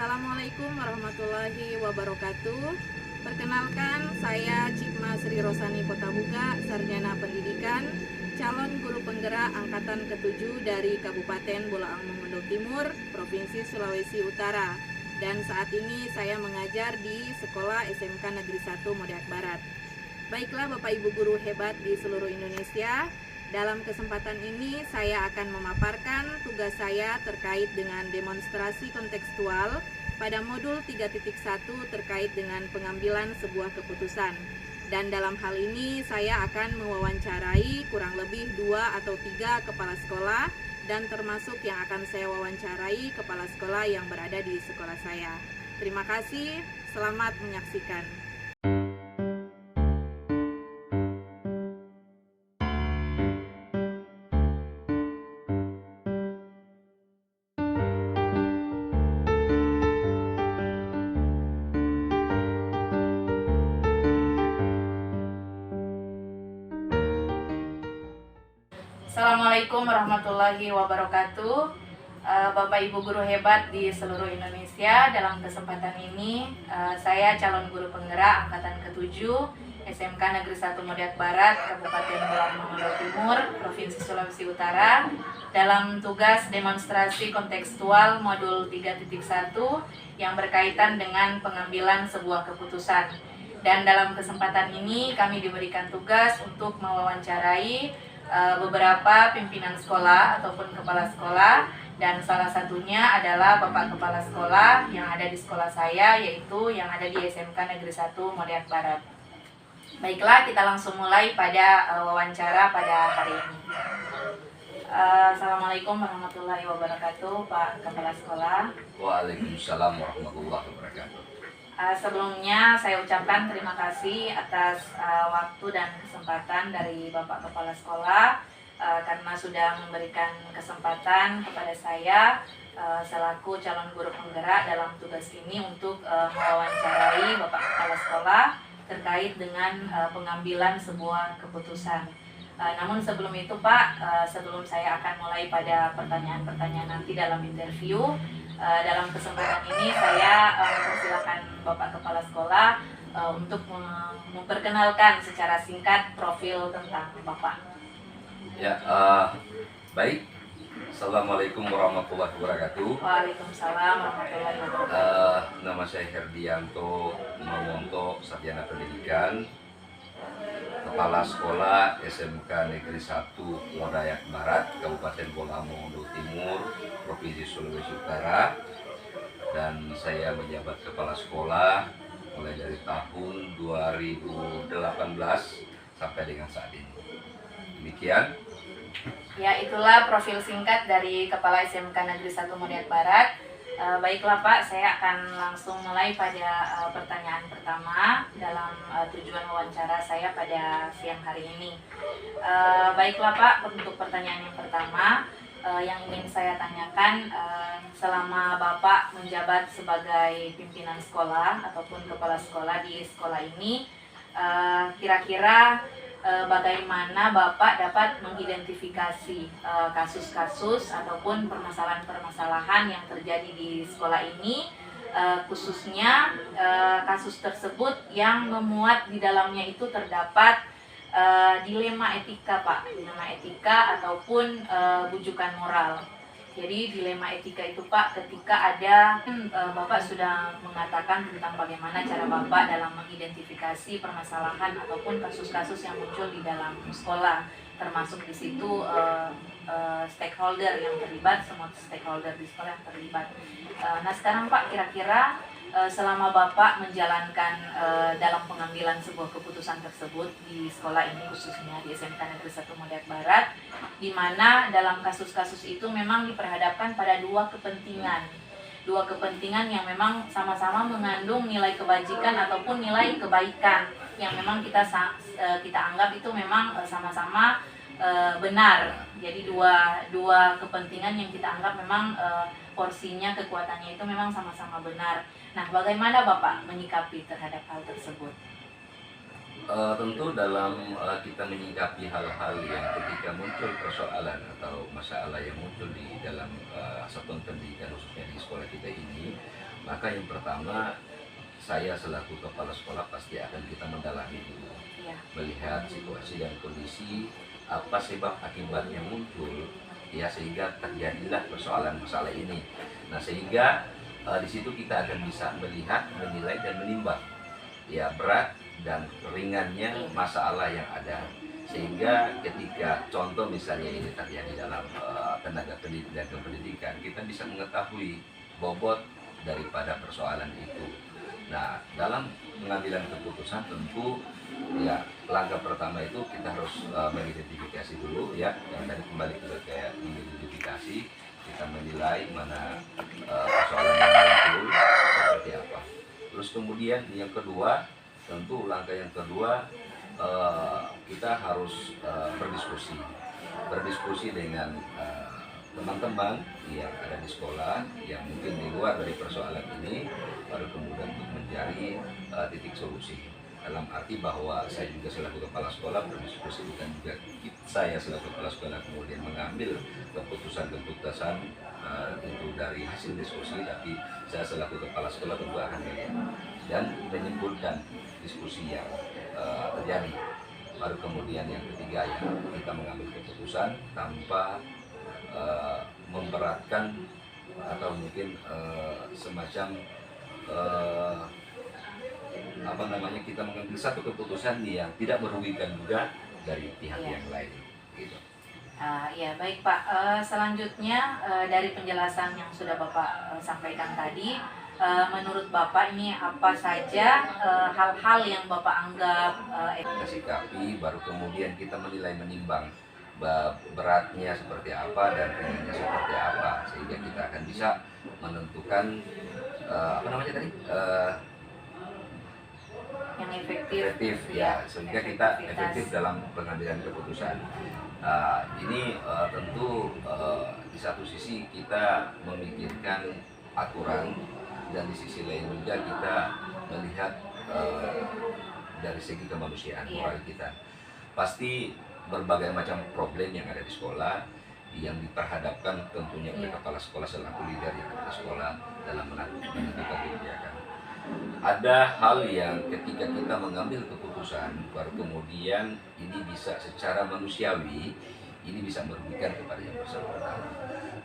Assalamualaikum warahmatullahi wabarakatuh. Perkenalkan, saya Cikma Sri Rosani Potabuga, Sarjana Pendidikan, calon guru penggerak Angkatan ke-7 dari Kabupaten Bolaang Mongondo Timur, Provinsi Sulawesi Utara. Dan saat ini saya mengajar di Sekolah SMK Negeri 1 Modeak Barat. Baiklah Bapak Ibu guru hebat di seluruh Indonesia, dalam kesempatan ini saya akan memaparkan tugas saya terkait dengan demonstrasi kontekstual pada modul 3.1 terkait dengan pengambilan sebuah keputusan. Dan dalam hal ini saya akan mewawancarai kurang lebih 2 atau 3 kepala sekolah, dan termasuk yang akan saya wawancarai kepala sekolah yang berada di sekolah saya. Terima kasih, selamat menyaksikan. Assalamualaikum warahmatullahi wabarakatuh. Bapak Ibu guru hebat di seluruh Indonesia, dalam kesempatan ini saya calon guru penggerak Angkatan ke-7 SMK Negeri 1 Modeak Barat, Kabupaten Bolaang Mongondo Timur, Provinsi Sulawesi Utara, dalam tugas demonstrasi kontekstual modul 3.1 yang berkaitan dengan pengambilan sebuah keputusan. Dan dalam kesempatan ini kami diberikan tugas untuk mewawancarai beberapa pimpinan sekolah ataupun kepala sekolah, dan salah satunya adalah Bapak Kepala Sekolah yang ada di sekolah saya, yaitu yang ada di SMK Negeri 1 Modeak Barat. Baiklah, kita langsung mulai pada wawancara pada hari ini. Assalamualaikum warahmatullahi wabarakatuh, Pak Kepala Sekolah. Waalaikumsalam warahmatullahi wabarakatuh. Sebelumnya saya ucapkan terima kasih atas waktu dan kesempatan dari Bapak Kepala Sekolah karena sudah memberikan kesempatan kepada saya selaku calon guru penggerak dalam tugas ini untuk mewawancarai Bapak Kepala Sekolah terkait dengan pengambilan sebuah keputusan. Namun sebelum itu Pak, sebelum saya akan mulai pada pertanyaan-pertanyaan nanti dalam interview, dalam kesempatan ini saya mempersilakan Bapak Kepala Sekolah untuk memperkenalkan secara singkat profil tentang Bapak. Ya, baik. Assalamualaikum warahmatullahi wabarakatuh. Waalaikumsalam warahmatullahi wabarakatuh. Nama saya Herdianto Mamonto, Sarjana Pendidikan, Kepala Sekolah SMK Negeri 1 Modeak Barat, Kabupaten Bolaang Mongondo Timur, Provinsi Sulawesi Utara. Dan saya menjabat kepala sekolah mulai dari tahun 2018 sampai dengan saat ini. Demikian. Ya, itulah profil singkat dari Kepala SMK Negeri 1 Modeak Barat. Baiklah Pak, saya akan langsung mulai pada pertanyaan pertama dalam tujuan wawancara saya pada siang hari ini. Baiklah Pak, untuk pertanyaan yang pertama yang ingin saya tanyakan, selama Bapak menjabat sebagai pimpinan sekolah ataupun kepala sekolah di sekolah ini, kira-kira bagaimana Bapak dapat mengidentifikasi kasus-kasus ataupun permasalahan-permasalahan yang terjadi di sekolah ini, khususnya kasus tersebut yang memuat di dalamnya itu terdapat dilema etika Pak, dilema etika ataupun bujukan moral. Jadi dilema etika itu Pak, ketika ada Bapak sudah mengatakan tentang bagaimana cara Bapak dalam mengidentifikasi permasalahan ataupun kasus-kasus yang muncul di dalam sekolah, termasuk di situ stakeholder yang terlibat, semua stakeholder di sekolah yang terlibat. Nah sekarang Pak, kira-kira selama Bapak menjalankan dalam pengambilan sebuah keputusan tersebut di sekolah ini, khususnya di SMK Negeri 1 Modeak Barat, di mana dalam kasus-kasus itu memang diperhadapkan pada dua kepentingan yang memang sama-sama mengandung nilai kebajikan ataupun nilai kebaikan yang memang kita anggap itu memang sama-sama benar. Jadi dua kepentingan yang kita anggap memang porsinya, kekuatannya itu memang sama-sama benar. Nah, bagaimana Bapak menyikapi terhadap hal tersebut? Tentu dalam kita menyikapi hal-hal yang ketika muncul persoalan atau masalah yang muncul di dalam satuan pendidikan khususnya di sekolah kita ini, Maka yang pertama, saya selaku kepala sekolah pasti akan kita mendalami dulu, Iya. melihat situasi dan kondisi apa sebab akibat yang muncul, ya, sehingga terjadilah persoalan masalah ini. Nah, sehingga di situ kita akan bisa melihat, menilai dan menimbang, ya, berat dan ringannya masalah yang ada. Sehingga ketika contoh misalnya ini terjadi dalam tenaga pendidikan dan kependidikan, kita bisa mengetahui bobot daripada persoalan itu. Nah, dalam pengambilan keputusan tentu, ya, langkah pertama itu kita harus mengidentifikasi dulu, ya, yang tadi kembali ke kayak mengidentifikasi, kita menilai mana persoalan yang muncul seperti apa. Terus kemudian yang kedua, tentu langkah yang kedua, kita harus berdiskusi dengan teman-teman yang ada di sekolah yang mungkin di luar dari persoalan ini, baru kemudian untuk mencari titik solusi. Dalam arti bahwa saya juga selaku kepala sekolah berdiskusi, bukan juga saya selaku kepala sekolah kemudian mengambil keputusan-keputusan itu dari hasil diskusi, tapi saya selaku kepala sekolah tentu akan melihat dan menyimpulkan diskusi yang terjadi. Baru kemudian yang ketiga, ya, kita mengambil keputusan tanpa memberatkan atau mungkin semacam kita mengambil satu keputusan yang tidak merugikan juga dari pihak yang lain, gitu. Ya, baik Pak. Selanjutnya dari penjelasan yang sudah Bapak sampaikan tadi, menurut Bapak ini apa saja hal-hal yang Bapak anggap kita sikapi, baru kemudian kita menilai, menimbang beratnya seperti apa dan ringannya seperti apa, sehingga kita akan bisa menentukan yang efektif, ya, sehingga kita efektif dalam pengambilan keputusan. Ini tentu di satu sisi kita memikirkan aturan, dan di sisi lain juga kita melihat dari segi kemanusiaan moral kita. Pasti berbagai macam problem yang ada di sekolah yang diperhadapkan tentunya oleh kepala sekolah selaku leader yang ada di sekolah dalam menentukan kebijakan. Ada hal yang ketika kita mengambil keputusan, baru kemudian ini bisa secara manusiawi, ini bisa merugikan kepada yang bersangkutan.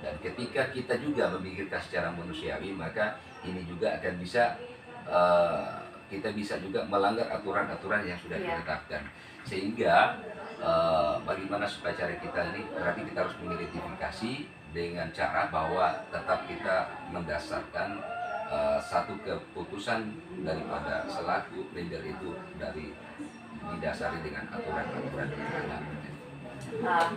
Dan ketika kita juga memikirkan secara manusiawi, maka ini juga akan bisa kita bisa juga melanggar aturan-aturan yang sudah ditetapkan. Sehingga bagaimana supaya cara kita ini, berarti kita harus mengidentifikasi dengan cara bahwa tetap kita mendasarkan satu keputusan daripada selaku leader itu dari didasari dengan aturan-aturan yang ada.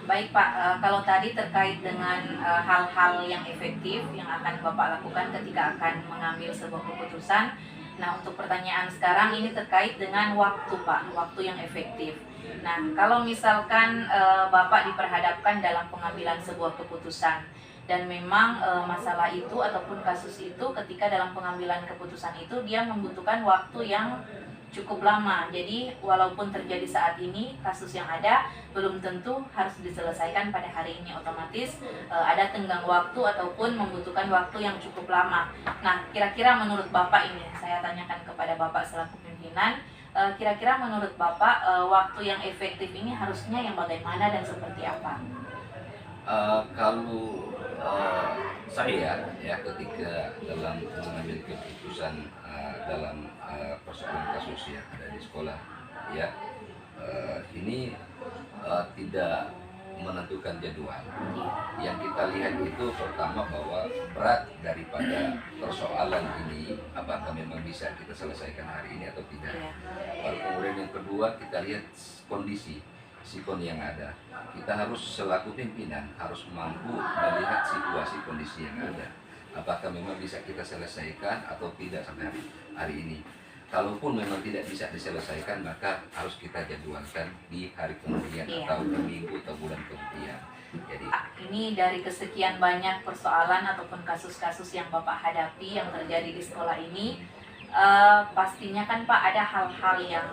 Baik Pak, kalau tadi terkait dengan hal-hal yang efektif yang akan Bapak lakukan ketika akan mengambil sebuah keputusan. Nah, untuk pertanyaan sekarang ini terkait dengan waktu Pak, waktu yang efektif. Nah, kalau misalkan Bapak diperhadapkan dalam pengambilan sebuah keputusan dan memang masalah itu ataupun kasus itu ketika dalam pengambilan keputusan itu dia membutuhkan waktu yang cukup lama. Jadi walaupun terjadi saat ini, kasus yang ada belum tentu harus diselesaikan pada hari ini, otomatis ada tenggang waktu ataupun membutuhkan waktu yang cukup lama. Nah, kira-kira menurut Bapak ini, saya tanyakan kepada Bapak selaku pimpinan, kira-kira menurut Bapak waktu yang efektif ini harusnya yang bagaimana dan seperti apa? Kalau saya, ya, ketika dalam mengambil keputusan dalam persoalan kasus yang ada di sekolah, ya, ini tidak menentukan jadwal. Yang kita lihat itu pertama bahwa berat daripada persoalan ini apakah memang bisa kita selesaikan hari ini atau tidak. Lalu kemudian yang kedua, kita lihat kondisi sikon yang ada. Kita harus selaku pimpinan harus mampu melihat situasi kondisi yang ada. Apakah memang bisa kita selesaikan atau tidak sampai hari ini. Kalaupun memang tidak bisa diselesaikan, maka harus kita jadwalkan di hari kemudian atau minggu atau bulan kemudian. Jadi ini dari kesekian banyak persoalan ataupun kasus-kasus yang Bapak hadapi yang terjadi di sekolah ini, pastinya kan Pak ada hal-hal yang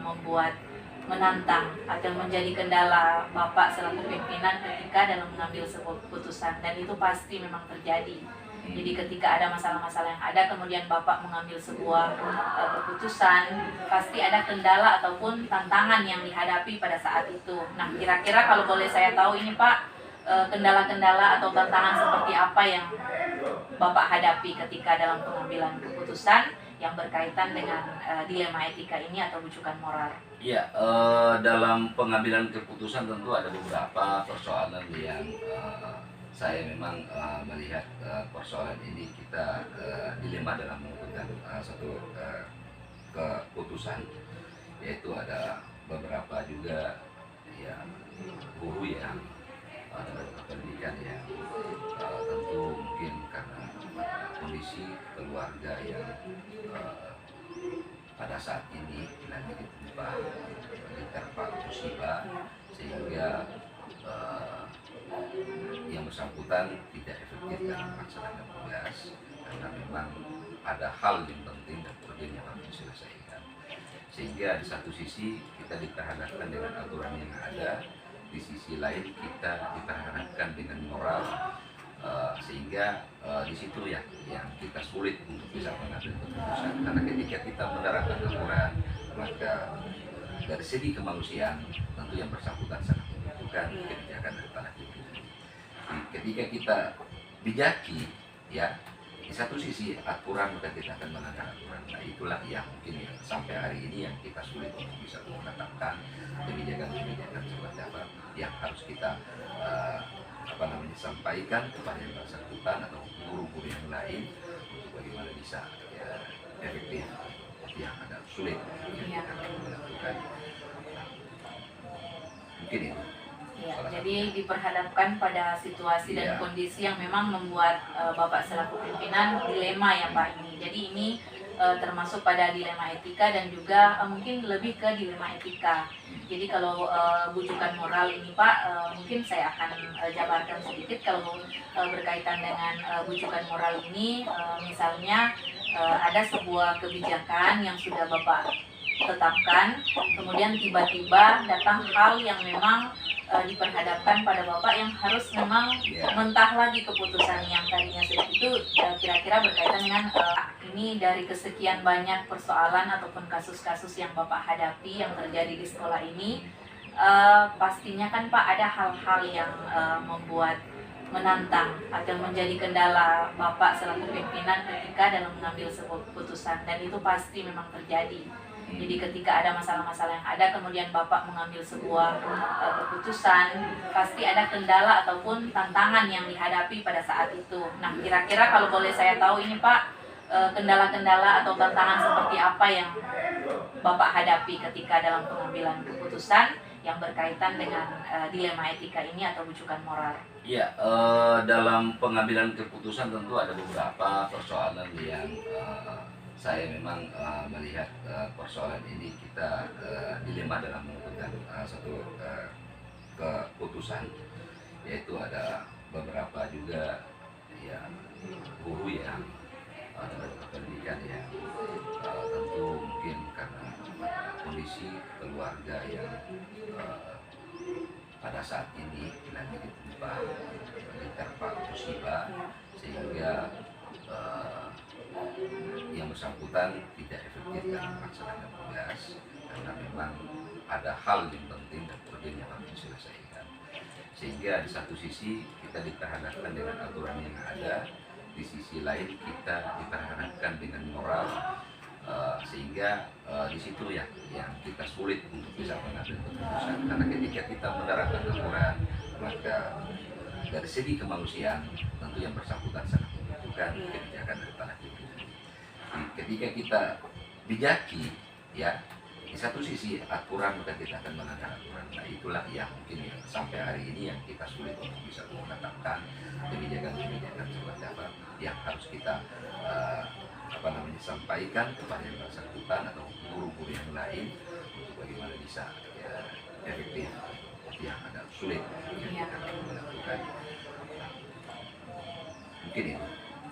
membuat menantang atau menjadi kendala Bapak selaku pimpinan ketika dalam mengambil sebuah keputusan, dan itu pasti memang terjadi. Jadi ketika ada masalah-masalah yang ada, kemudian Bapak mengambil sebuah keputusan, pasti ada kendala ataupun tantangan yang dihadapi pada saat itu. Nah, kira-kira kalau boleh saya tahu ini Pak, kendala-kendala atau tantangan seperti apa yang Bapak hadapi ketika dalam pengambilan keputusan yang berkaitan dengan dilema etika ini atau bujukan moral? Iya, dalam pengambilan keputusan tentu ada beberapa persoalan yang saya memang melihat persoalan ini kita dilema dalam menentukan satu keputusan, yaitu ada beberapa juga ya guru yang tenaga pendidikan yang tentu mungkin karena kondisi keluarga yang pada saat ini lagi ditimpa diterpa musibah, sehingga yang bersangkutan tidak efektif dalam melaksanakan tugas karena memang ada hal yang penting dan urgent yang harus diselesaikan. Sehingga di satu sisi kita diperhadapkan dengan aturan yang ada, di sisi lain kita diperhadapkan dengan moral, sehingga di situ ya yang kita sulit untuk bisa mengambil keputusan, karena ketika kita menerapkan aturan maka dari segi kemanusiaan tentu yang bersangkutan sangat membutuhkan kebijakan dari tanah air. Ketika kita bijaki ya, di satu sisi aturan maka kita akan melanggar aturan. Nah itulah yang mungkin ya, sampai hari ini yang kita sulit untuk bisa menetapkan kebijakan-kebijakan seperti apa yang harus kita sampaikan kepada yang bersangkutan atau guru-guru yang lain untuk bagaimana bisa ya, efektif, yang agak sulit yang kita akan melakukan. Mungkin itu. Ya, jadi diperhadapkan pada situasi dan kondisi yang memang membuat Bapak selaku pimpinan dilema ya Pak ini. Jadi ini termasuk pada dilema etika dan juga mungkin lebih ke dilema etika. Jadi kalau bujukan moral ini Pak, mungkin saya akan jabarkan sedikit kalau berkaitan dengan bujukan moral ini. Misalnya ada sebuah kebijakan yang sudah Bapak tetapkan, kemudian tiba-tiba datang hal yang memang diperhadapkan pada Bapak yang harus memang mentah lagi keputusan yang tadinya sudah itu kira-kira berkaitan dengan ini dari kesekian banyak persoalan ataupun kasus-kasus yang Bapak hadapi yang terjadi di sekolah ini, pastinya kan Pak ada hal-hal yang membuat menantang atau menjadi kendala Bapak selaku pimpinan ketika dalam mengambil sebuah keputusan, dan itu pasti memang terjadi. Jadi ketika ada masalah-masalah yang ada, kemudian Bapak mengambil sebuah keputusan, pasti ada kendala ataupun tantangan yang dihadapi pada saat itu. Nah, kira-kira kalau boleh saya tahu ini Pak, kendala-kendala atau tantangan seperti apa yang Bapak hadapi ketika dalam pengambilan keputusan yang berkaitan dengan dilema etika ini atau bujukan moral? Iya, dalam pengambilan keputusan tentu ada beberapa persoalan yang saya memang melihat persoalan ini kita dilema dalam menentukan satu keputusan, yaitu ada beberapa juga ya guru yang tenaga pendidikan yang tentu mungkin karena kondisi keluarga yang pada saat ini lagi diterpa musibah, sehingga yang bersangkutan tidak efektif dalam melaksanakan tugas karena memang ada hal yang penting dan urgent yang harus diselesaikan. Sehingga di satu sisi kita diperhadapkan dengan aturan yang ada, di sisi lain kita diperhadapkan dengan moral, sehingga di situ ya yang kita sulit untuk bisa mengambil keputusan, karena ketika kita menerapkan aturan maka dari segi kemanusiaan tentu yang bersangkutan sangat membutuhkan kebijakan dari tanah air. Ketika kita bijaki ya, di satu sisi aturan maka kita akan melanggar aturan. Nah itulah yang mungkin ya, sampai hari ini yang kita sulit untuk bisa menetapkan kebijakan-kebijakan seperti apa yang harus kita sampaikan kepada yang bersangkutan atau guru-guru yang lain untuk bagaimana bisa ya, efektif, yang agak sulit yang kita akan melakukan. Mungkin itu.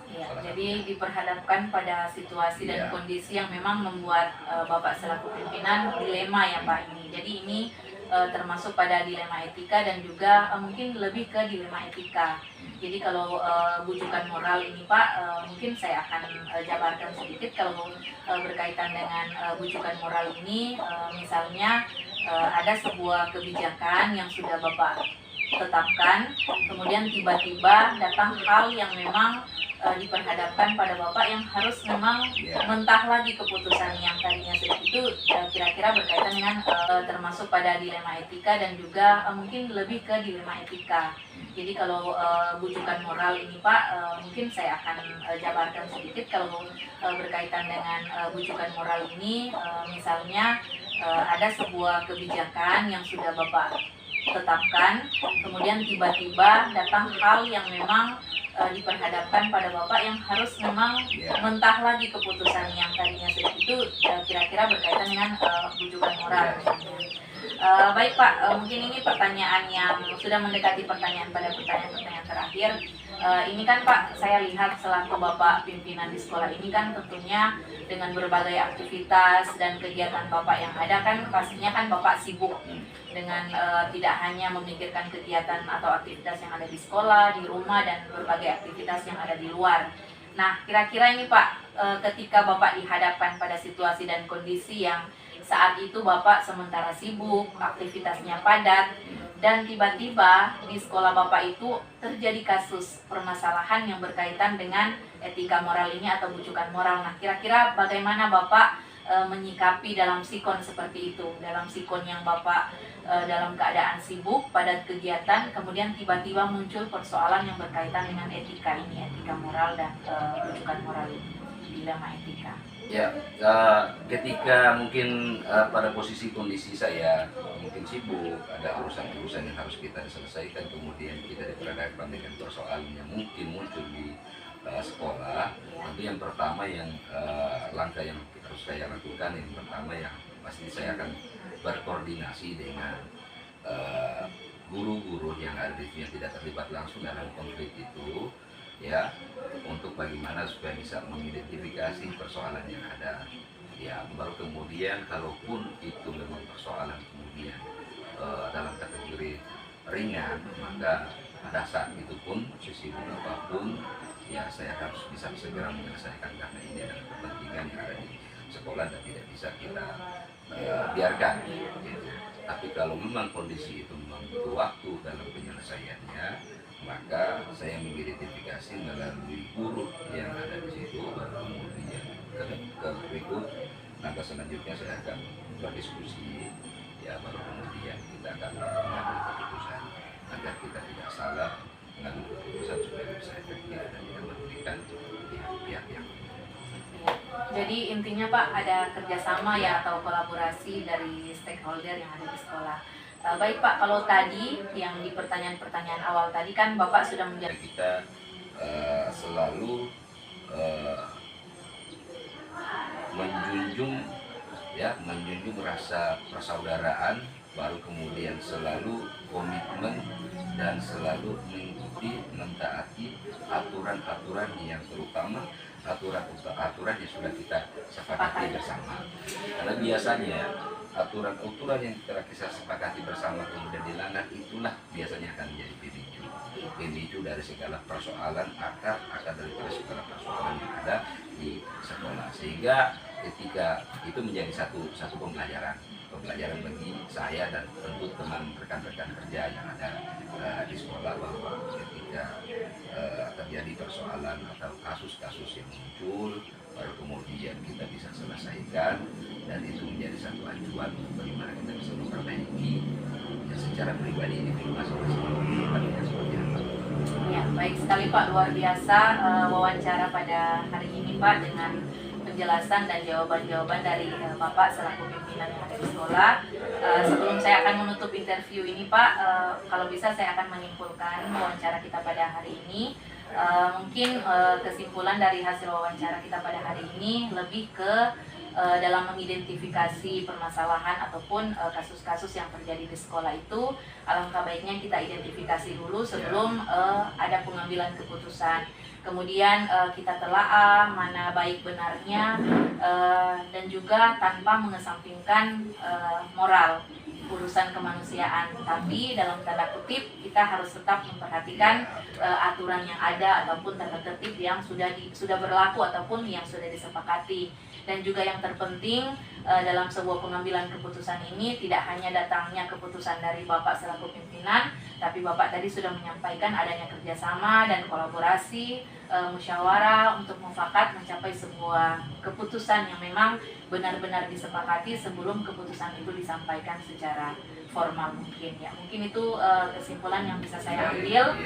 Ya, jadi diperhadapkan pada situasi dan kondisi yang memang membuat Bapak selaku pimpinan dilema ya Pak ini. Jadi ini termasuk pada dilema etika dan juga mungkin lebih ke dilema etika. Jadi kalau bujukan moral ini Pak, mungkin saya akan jabarkan sedikit kalau berkaitan dengan bujukan moral ini, misalnya ada sebuah kebijakan yang sudah Bapak tetapkan, kemudian tiba-tiba datang hal yang memang diperhadapkan pada Bapak yang harus memang mentah lagi keputusan yang tadinya sudah itu, kira-kira berkaitan dengan termasuk pada dilema etika dan juga mungkin lebih ke dilema etika. Jadi kalau bujukan moral ini Pak, mungkin saya akan jabarkan sedikit kalau berkaitan dengan bujukan moral ini, misalnya ada sebuah kebijakan yang sudah Bapak tetapkan, kemudian tiba-tiba datang hal yang memang diperhadapkan pada Bapak yang harus memang mentah lagi keputusan yang tadinya sudah itu, kira-kira berkaitan dengan bujukan moral. Baik Pak, mungkin ini pertanyaan yang sudah mendekati pertanyaan pada pertanyaan-pertanyaan terakhir. Ini kan Pak, saya lihat selaku Bapak pimpinan di sekolah ini kan tentunya dengan berbagai aktivitas dan kegiatan Bapak yang ada kan pastinya kan Bapak sibuk dengan tidak hanya memikirkan kegiatan atau aktivitas yang ada di sekolah, di rumah, dan berbagai aktivitas yang ada di luar. Nah, kira-kira ini Pak, ketika Bapak dihadapkan pada situasi dan kondisi yang saat itu Bapak sementara sibuk, aktivitasnya padat, dan tiba-tiba di sekolah Bapak itu terjadi kasus permasalahan yang berkaitan dengan etika moral ini atau bujukan moral. Nah, kira-kira bagaimana Bapak menyikapi dalam sikon seperti itu, dalam sikon yang Bapak dalam keadaan sibuk, padat kegiatan, kemudian tiba-tiba muncul persoalan yang berkaitan dengan etika ini, etika moral dan bujukan moral ini, dilema etika. Ya, ketika mungkin pada posisi kondisi saya mungkin sibuk, ada urusan-urusan yang harus kita selesaikan, kemudian kita diperhadapkan dengan persoalan yang mungkin muncul di sekolah. Tentu yang pertama yang langkah yang harus saya lakukan, yang pertama yang pasti saya akan berkoordinasi dengan guru-guru yang ada di sini yang tidak terlibat langsung dalam konflik itu, ya, untuk bagaimana supaya bisa mengidentifikasi persoalan yang ada, ya, baru kemudian kalaupun itu memang persoalan kemudian dalam kategori ringan, maka pada saat itu pun sesibuk apapun, ya saya harus bisa segera menyelesaikan karena ini adalah kepentingan yang ada di sekolah dan tidak bisa kita biarkan, gitu. Tapi kalau memang kondisi itu membutuhkan waktu dalam penyelesaiannya, maka saya mengidentifikasi melalui guru yang ada di situ, baru kemudian ke berikut langkah selanjutnya saya akan berdiskusi, ya, baru kemudian kita akan mengambil keputusan agar kita tidak salah mengambil keputusan supaya bisa efektif dan tidak merugikan pihak-pihak yang. Jadi intinya Pak ada kerjasama ya atau kolaborasi dari stakeholder yang ada di sekolah. Baik Pak, kalau tadi yang di pertanyaan-pertanyaan awal tadi kan Bapak sudah menjadi Kita selalu menjunjung rasa persaudaraan, baru kemudian selalu komitmen dan selalu mengikuti, mentaati aturan-aturan yang terutama aturan yang sudah kita sepakati bersama. Karena biasanya aturan-aturan yang kita sepakati bersama kemudian dilanggar, itulah biasanya akan menjadi pemicu dari segala persoalan, akar dari segala persoalan yang ada di sekolah. Sehingga ketika itu menjadi satu pembelajaran bagi saya dan tentu teman rekan-rekan kerja yang ada di sekolah, bahwa ketika terjadi persoalan atau kasus-kasus yang muncul, baru kemudian kita bisa selesaikan, dan itu menjadi satu acuan untuk bagaimana kita bisa memperbaiki ya, secara pribadi individu masing-masing seperti apa. Ya, baik sekali Pak, luar biasa wawancara pada hari ini Pak dengan penjelasan dan jawaban-jawaban dari Bapak selaku pimpinan yang ada di sekolah. Sebelum saya akan menutup interview ini Pak, kalau bisa saya akan menyimpulkan wawancara kita pada hari ini. Mungkin kesimpulan dari hasil wawancara kita pada hari ini lebih ke dalam mengidentifikasi permasalahan ataupun kasus-kasus yang terjadi di sekolah itu, alangkah baiknya kita identifikasi dulu sebelum ada pengambilan keputusan. Kemudian kita telaah mana baik benarnya dan juga tanpa mengesampingkan moral. urusan kemanusiaan, tapi dalam tanda kutip kita harus tetap memperhatikan aturan yang ada ataupun tata tertib yang sudah berlaku ataupun yang sudah disepakati. Dan juga yang terpenting dalam sebuah pengambilan keputusan ini tidak hanya datangnya keputusan dari Bapak selaku pimpinan, tapi Bapak tadi sudah menyampaikan adanya kerjasama dan kolaborasi, musyawarah untuk mufakat mencapai sebuah keputusan yang memang benar-benar disepakati sebelum keputusan itu disampaikan secara formal mungkin ya. Mungkin itu kesimpulan yang bisa saya ambil.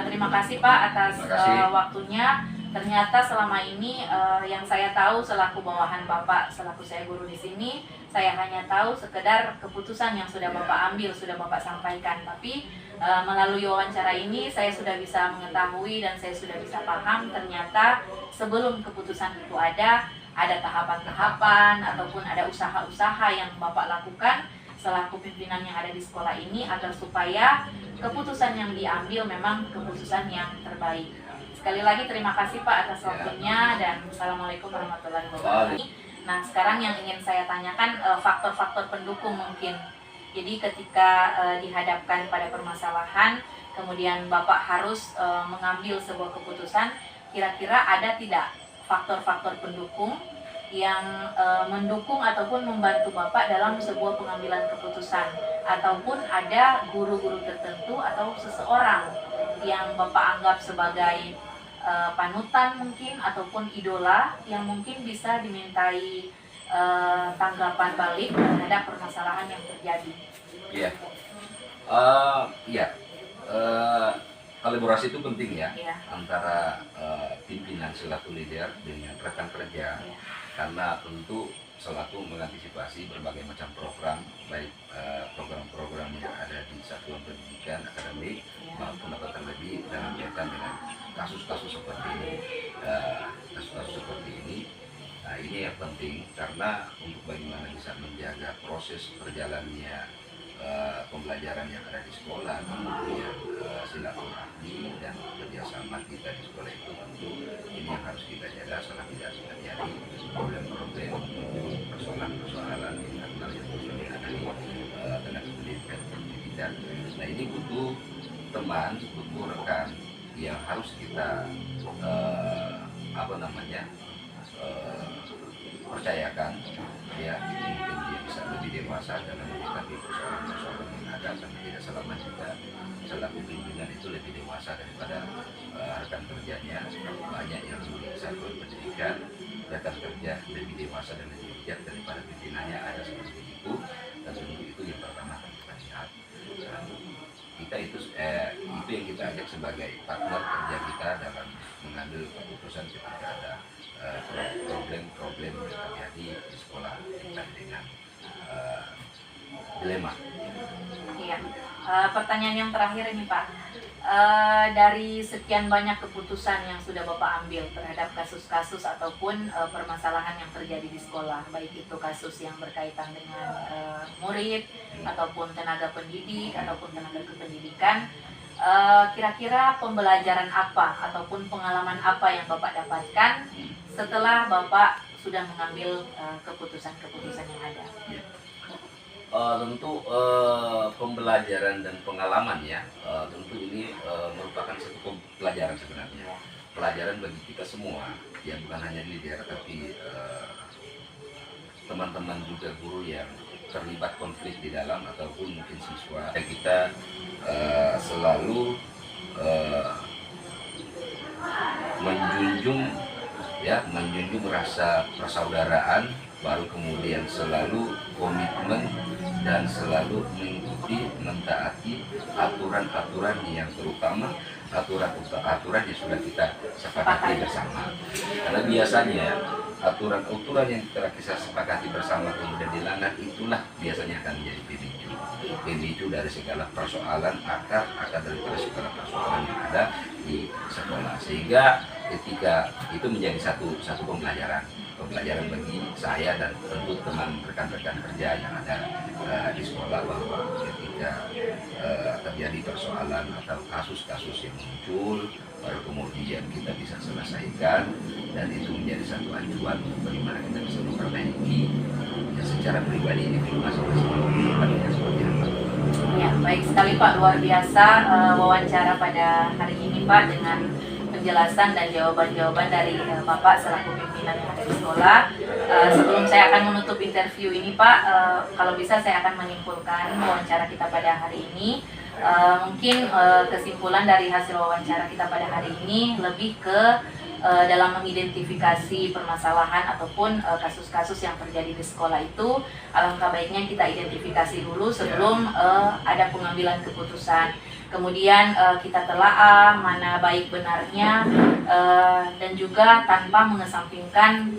Terima kasih Pak atas waktunya. Ternyata selama ini yang saya tahu selaku bawahan Bapak, selaku saya guru di sini, saya hanya tahu sekedar keputusan yang sudah Bapak ambil, sudah Bapak sampaikan. Tapi melalui wawancara ini saya sudah bisa mengetahui dan saya sudah bisa paham ternyata sebelum keputusan itu ada tahapan-tahapan ataupun ada usaha-usaha yang Bapak lakukan selaku pimpinan yang ada di sekolah ini agar supaya keputusan yang diambil memang keputusan yang terbaik. Sekali lagi terima kasih Pak atas waktunya dan Assalamualaikum warahmatullahi wabarakatuh. Nah sekarang yang ingin saya tanyakan faktor-faktor pendukung mungkin. Jadi ketika dihadapkan pada permasalahan, kemudian Bapak harus mengambil sebuah keputusan, kira-kira ada tidak faktor-faktor pendukung yang mendukung ataupun membantu Bapak dalam sebuah pengambilan keputusan, ataupun ada guru-guru tertentu atau seseorang yang Bapak anggap sebagai panutan mungkin ataupun idola yang mungkin bisa dimintai tanggapan balik terhadap permasalahan yang terjadi. Iya, kolaborasi itu penting ya, antara pimpinan selaku leader dengan rekan kerja, karena tentu selaku mengantisipasi berbagai macam program, baik program-program yang ada di satuan pendidikan akademik maupun terlebih dalam kaitan dengan kasus-kasus seperti ini. Nah ini yang penting karena untuk bagaimana bisa menjaga proses perjalannya pembelajaran yang ada di sekolah, kemudian silaturahmi dan kerjasama kita di sekolah itu tentu ini yang harus kita jaga setelah tidak terjadi problem-problem, persoalan-persoalan internal yang muncul yang ada di tenaga pendidikan pendidikan. Nah ini butuh teman, butuh rekan yang harus kita percayakan ya, mungkin dia bisa lebih dewasa dalam menyikapi persoalan-persoalan yang ada, karena tidak selama juga selaku pimpinan itu lebih dewasa daripada rekan kerjanya. Banyak yang di satuan pendidikan rekan kerja lebih dewasa dan lebih bijak daripada pimpinannya, ada seperti itu, dan tentu itu yang pertama akan kita lihat. Kita itu yang kita ajak sebagai partner kerja kita dalam mengambil keputusan ketika ada problem-problem yang terjadi di sekolah terkait dengan dilema. Iya. Pertanyaan yang terakhir ini Pak, dari sekian banyak keputusan yang sudah Bapak ambil terhadap kasus-kasus ataupun permasalahan yang terjadi di sekolah, baik itu kasus yang berkaitan dengan murid ataupun tenaga pendidik ataupun tenaga kependidikan, kira-kira pembelajaran apa ataupun pengalaman apa yang Bapak dapatkan setelah Bapak sudah mengambil keputusan-keputusan yang ada? Tentu pembelajaran dan pengalaman ya, tentu ini merupakan satu pelajaran sebenarnya, pelajaran bagi kita semua ya, bukan hanya leader tapi teman-teman juga guru yang terlibat konflik di dalam ataupun mungkin siswa. Kita selalu menjunjung rasa persaudaraan, baru kemudian selalu komitmen dan selalu mengikuti, mentaati aturan-aturan yang terutama aturan-aturan yang sudah kita sepakati bersama. Karena biasanya aturan-aturan yang telah kita sepakati bersama kemudian dilanggar, itulah biasanya akan menjadi pemicu dari segala persoalan, akar daripada segala persoalan yang ada di sekolah. Sehingga ketika itu menjadi satu pembelajaran bagi saya dan tentu teman rekan-rekan kerja yang ada di sekolah, bahwa ketika terjadi persoalan atau kasus-kasus yang muncul, lalu kemudian kita bisa selesaikan, dan itu menjadi satu acuan bagaimana kita bisa memperbaiki ya, secara pribadi individu masing-masing pribadinya seperti apa. Ya, baik sekali Pak, luar biasa wawancara pada hari ini Pak, dengan penjelasan dan jawaban-jawaban dari Bapak selaku pimpinan yang ada di sekolah. Sebelum saya akan menutup interview ini Pak, kalau bisa saya akan menyimpulkan wawancara kita pada hari ini. Mungkin kesimpulan dari hasil wawancara kita pada hari ini lebih ke dalam mengidentifikasi permasalahan ataupun kasus-kasus yang terjadi di sekolah itu, alangkah baiknya kita identifikasi dulu sebelum ada pengambilan keputusan. Kemudian kita telaah mana baik benarnya, dan juga tanpa mengesampingkan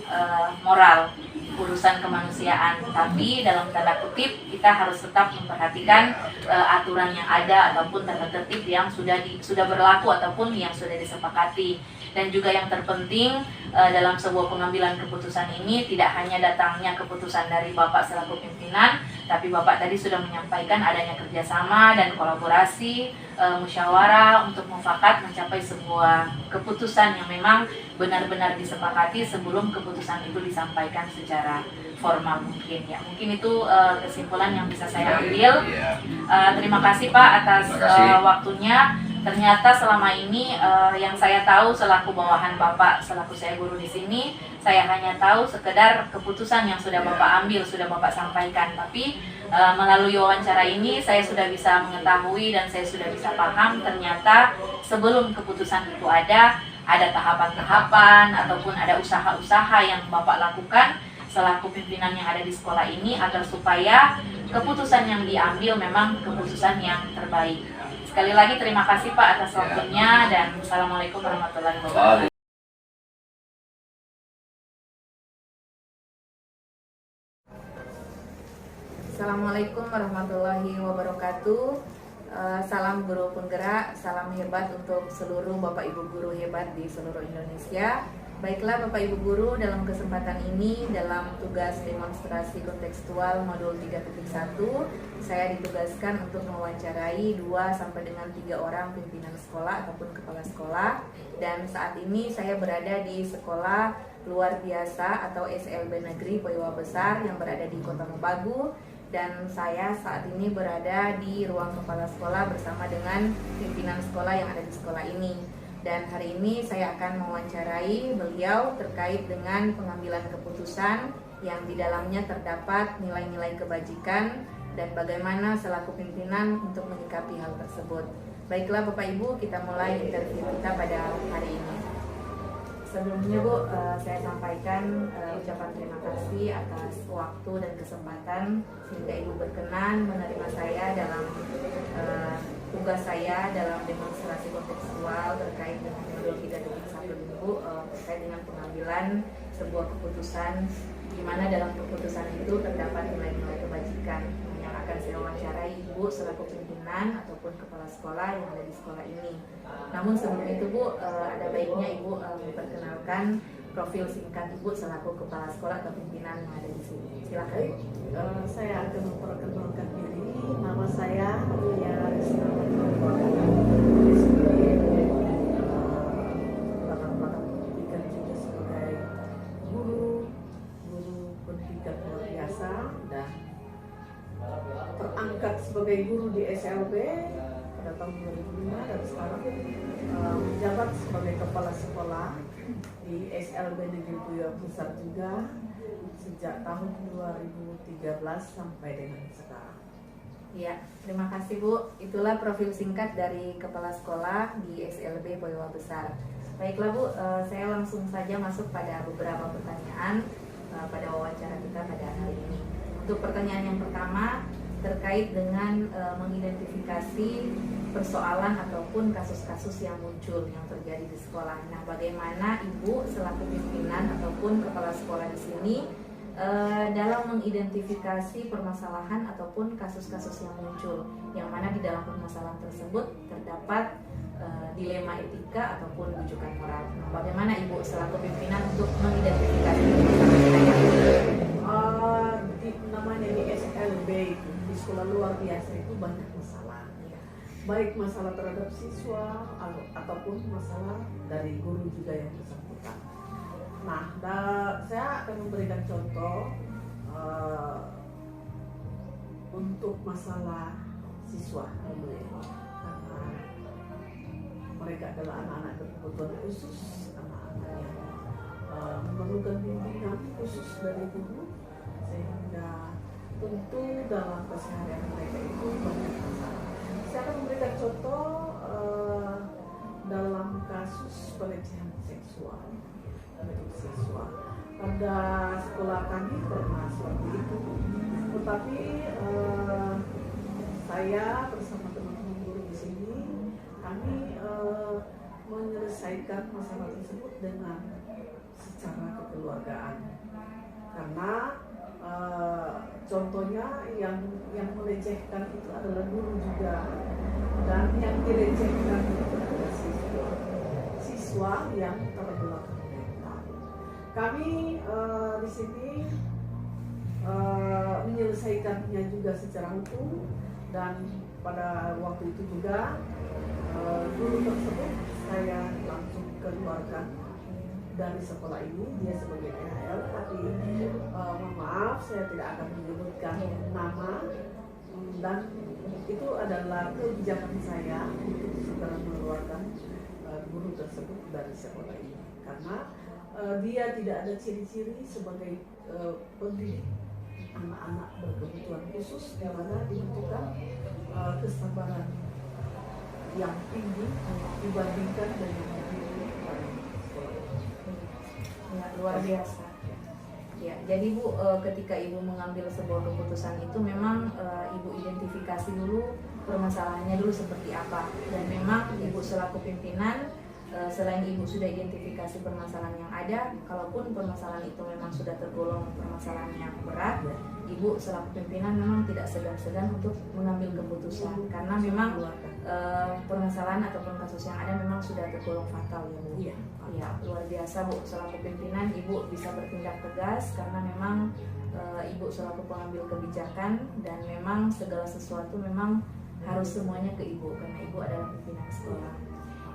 moral, urusan kemanusiaan, tapi dalam tanda kutip kita harus tetap memperhatikan aturan yang ada ataupun tata tertib yang sudah berlaku ataupun yang sudah disepakati. Dan juga yang terpenting dalam sebuah pengambilan keputusan ini tidak hanya datangnya keputusan dari Bapak selaku pimpinan, tapi Bapak tadi sudah menyampaikan adanya kerjasama dan kolaborasi, musyawarah untuk mufakat mencapai sebuah keputusan yang memang benar-benar disepakati sebelum keputusan itu disampaikan secara formal mungkin ya. Mungkin itu kesimpulan yang bisa saya ambil. Terima kasih Pak atas waktunya. Ternyata selama ini yang saya tahu selaku bawahan Bapak, selaku saya guru di sini, saya hanya tahu sekedar keputusan yang sudah Bapak ambil, sudah Bapak sampaikan. Tapi melalui wawancara ini saya sudah bisa mengetahui dan saya sudah bisa paham ternyata sebelum keputusan itu ada tahapan-tahapan ataupun ada usaha-usaha yang Bapak lakukan selaku pimpinan yang ada di sekolah ini agar supaya keputusan yang diambil memang keputusan yang terbaik. Sekali lagi terima kasih Pak atas waktunya dan Assalamualaikum warahmatullahi wabarakatuh. Assalamualaikum warahmatullahi wabarakatuh. Salam guru penggerak, salam hebat untuk seluruh Bapak Ibu guru hebat di seluruh Indonesia. Baiklah Bapak Ibu guru, dalam kesempatan ini dalam tugas demonstrasi kontekstual modul 3.1 saya ditugaskan untuk mewawancarai 2 sampai dengan 3 orang pimpinan sekolah ataupun kepala sekolah, dan saat ini saya berada di sekolah luar biasa atau SLB Negeri Poiwa Besar yang berada di Kota Mobagu, dan saya saat ini berada di ruang kepala sekolah bersama dengan pimpinan sekolah yang ada di sekolah ini. Dan hari ini saya akan mewawancarai beliau terkait dengan pengambilan keputusan yang di dalamnya terdapat nilai-nilai kebajikan dan bagaimana selaku pimpinan untuk menyikapi hal tersebut. Baiklah Bapak Ibu, kita mulai interview kita pada hari ini. Sebelumnya Bu, saya sampaikan ucapan terima kasih atas waktu dan kesempatan sehingga Ibu berkenan menerima saya dalam tugas saya dalam demonstrasi kontekstual terkait dengan modul 3.1 Ibu, terkait dengan pengambilan sebuah keputusan di mana dalam keputusan itu terdapat nilai-nilai kebajikan yang akan saya wawancarai Ibu selaku pimpinan ataupun kepala sekolah yang ada di sekolah ini. Namun sebelum itu Bu, ada baiknya Ibu memperkenalkan profil singkat Ibu selaku kepala sekolah atau pimpinan yang ada di sini. Silakan. Saya akan memperkenalkan diri. Nama saya Ria belakang juga sebagai guru pendidikan luar biasa dan terangkat sebagai guru di SLB pada tahun 2005 dan sekarang menjabat sebagai kepala sekolah di SLB Negeri Poiwa Besar juga sejak tahun 2013 sampai dengan sekarang. Ya, terima kasih Bu. Itulah profil singkat dari kepala sekolah di SLB Poiwa Besar. Baiklah Bu, saya langsung saja masuk pada beberapa pertanyaan pada wawancara kita pada hari ini. Untuk pertanyaan yang pertama terkait dengan mengidentifikasi persoalan ataupun kasus-kasus yang muncul yang terjadi di sekolah. Nah, bagaimana Ibu selaku pimpinan ataupun kepala sekolah di sini dalam mengidentifikasi permasalahan ataupun kasus-kasus yang muncul, yang mana di dalam permasalahan tersebut terdapat dilema etika ataupun rujukan moral. Nah, bagaimana Ibu selaku pimpinan untuk mengidentifikasi namanya di SLB itu, di sekolah luar biasa itu banyak masalah. baik masalah terhadap siswa ataupun masalah dari guru juga yang bersangkutan. Nah, saya akan memberikan contoh untuk masalah siswa dulu ya, karena mereka adalah anak-anak berkebutuhan khusus, anak-anak yang memerlukan bimbingan khusus dari guru, sehingga tentu dalam keseharian mereka itu banyak masalah. Saya akan memberikan contoh dalam kasus pelecehan seksual terhadap siswa. Pada sekolah kami pernah seperti itu, tetapi saya bersama teman-teman guru di sini, kami menyelesaikan masalah tersebut dengan secara kekeluargaan, karena contohnya yang melecehkan itu adalah guru juga, dan yang dilecehkan itu adalah siswa yang terbelakang mental. Kami di sini menyelesaikannya juga secara hukum, dan pada waktu itu juga guru tersebut saya langsung keluarkan dari sekolah ini, dia sebagai PHL, tapi mohon maaf saya tidak akan menyebutkan nama, dan itu adalah kebijakan saya untuk segera mengeluarkan guru tersebut dari sekolah ini, karena dia tidak ada ciri-ciri sebagai pendidik anak-anak berkebutuhan khusus, di mana dibutuhkan kesabaran yang tinggi dibandingkan dengan ya, luar biasa. Ya, jadi Bu, ketika Ibu mengambil sebuah keputusan itu memang Ibu identifikasi dulu permasalahannya dulu seperti apa, dan memang Ibu selaku pimpinan, selain Ibu sudah identifikasi permasalahan yang ada, kalaupun permasalahan itu memang sudah tergolong permasalahan yang berat, Ibu selaku pimpinan memang tidak segan-segan untuk mengambil keputusan, karena memang permasalahan ataupun kasus yang ada memang sudah tergolong fatal ya Bu. Iya. Ya, luar biasa Bu, selaku pimpinan Ibu bisa bertindak tegas, karena memang Ibu selaku pengambil kebijakan, dan memang segala sesuatu memang harus semuanya ke Ibu, karena Ibu adalah pimpinan sekolah.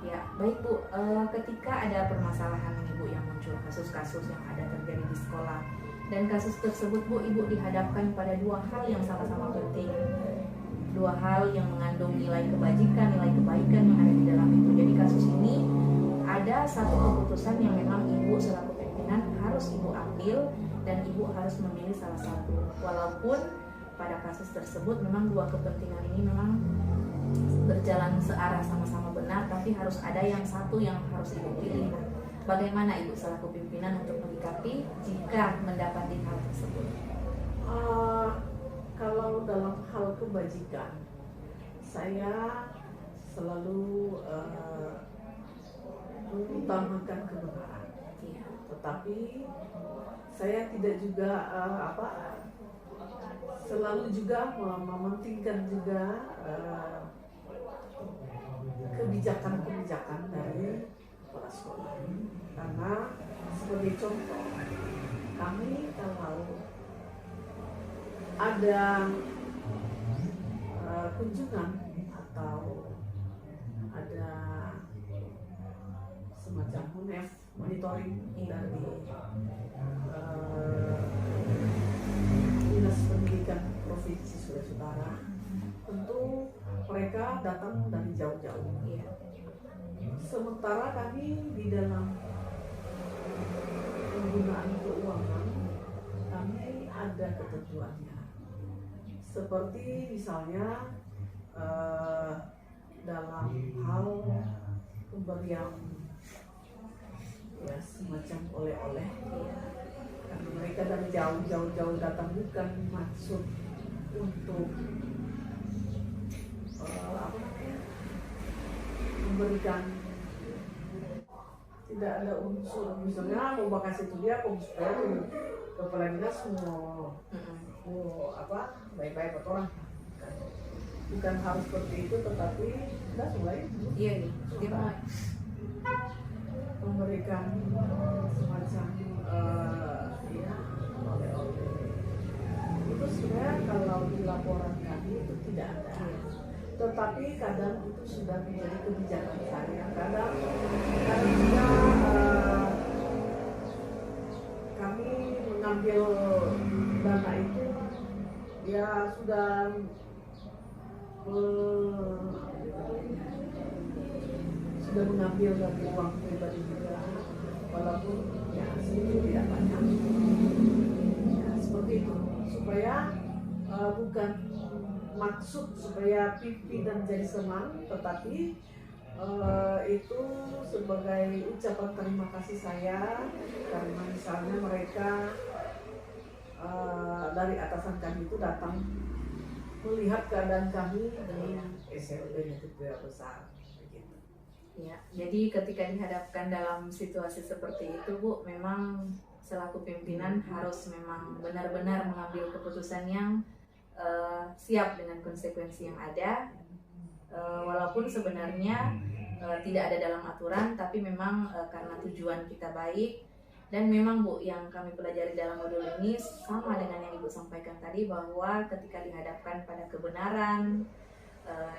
Ya, baik Bu, ketika ada permasalahan nih Bu yang muncul, kasus-kasus yang ada terjadi di sekolah, dan kasus tersebut Bu, Ibu dihadapkan pada dua hal yang sama-sama penting, dua hal yang mengandung nilai kebajikan, nilai kebaikan yang ada di dalam itu. Jadi kasus ini ada satu keputusan yang memang Ibu selaku pimpinan harus Ibu ambil, dan Ibu harus memilih salah satu, walaupun pada kasus tersebut memang dua kepentingan ini memang berjalan searah, sama-sama benar, tapi harus ada yang satu yang harus Ibu pilih. Nah, bagaimana Ibu selaku pimpinan untuk menyikapi jika mendapati hal tersebut? Kalau dalam hal kebajikan, saya selalu mengutamakan kebenaran, tetapi saya tidak juga selalu juga mementingkan juga kebijakan-kebijakan dari kepala sekolah. Karena sebagai contoh, kami kalau ada kunjungan atau ada semacam monitoring dari Dinas Pendidikan Provinsi Sulawesi Utara, tentu mereka datang dari jauh-jauh. Sementara kami di dalam penggunaan keuangan, kami ada ketentuannya. Seperti misalnya dalam hal pemberian ya semacam oleh-oleh, karena mereka dari jauh datang, bukan maksud untuk memberikan, tidak ada unsur misalnya mau kasih itu dia supaya kepala dinas mau baik-baik buat orang, bukan harus seperti itu, tetapi kita mulai memberikan semacam oleh-oleh. Itu sebenarnya kalau di laporan kami itu tidak ada, tetapi kadang itu sudah menjadi kebijakan saya. Kadang juga kami mengambil dana itu ya sudah mengambil dari uang pribadi juga, walaupun ya sedikit tidak banyak. Ya, seperti itu supaya bukan maksud supaya pipi dan jari senang, tetapi itu sebagai ucapan terima kasih saya karena misalnya mereka dari atasan kami itu datang melihat keadaan kami di SLB Negeri Besar. Begitu. Ya, jadi ketika dihadapkan dalam situasi seperti itu, Bu, memang selaku pimpinan harus memang benar-benar mengambil keputusan yang siap dengan konsekuensi yang ada, walaupun sebenarnya tidak ada dalam aturan, tapi memang karena tujuan kita baik. Dan memang Bu, yang kami pelajari dalam modul ini sama dengan yang Ibu sampaikan tadi, bahwa ketika dihadapkan pada kebenaran,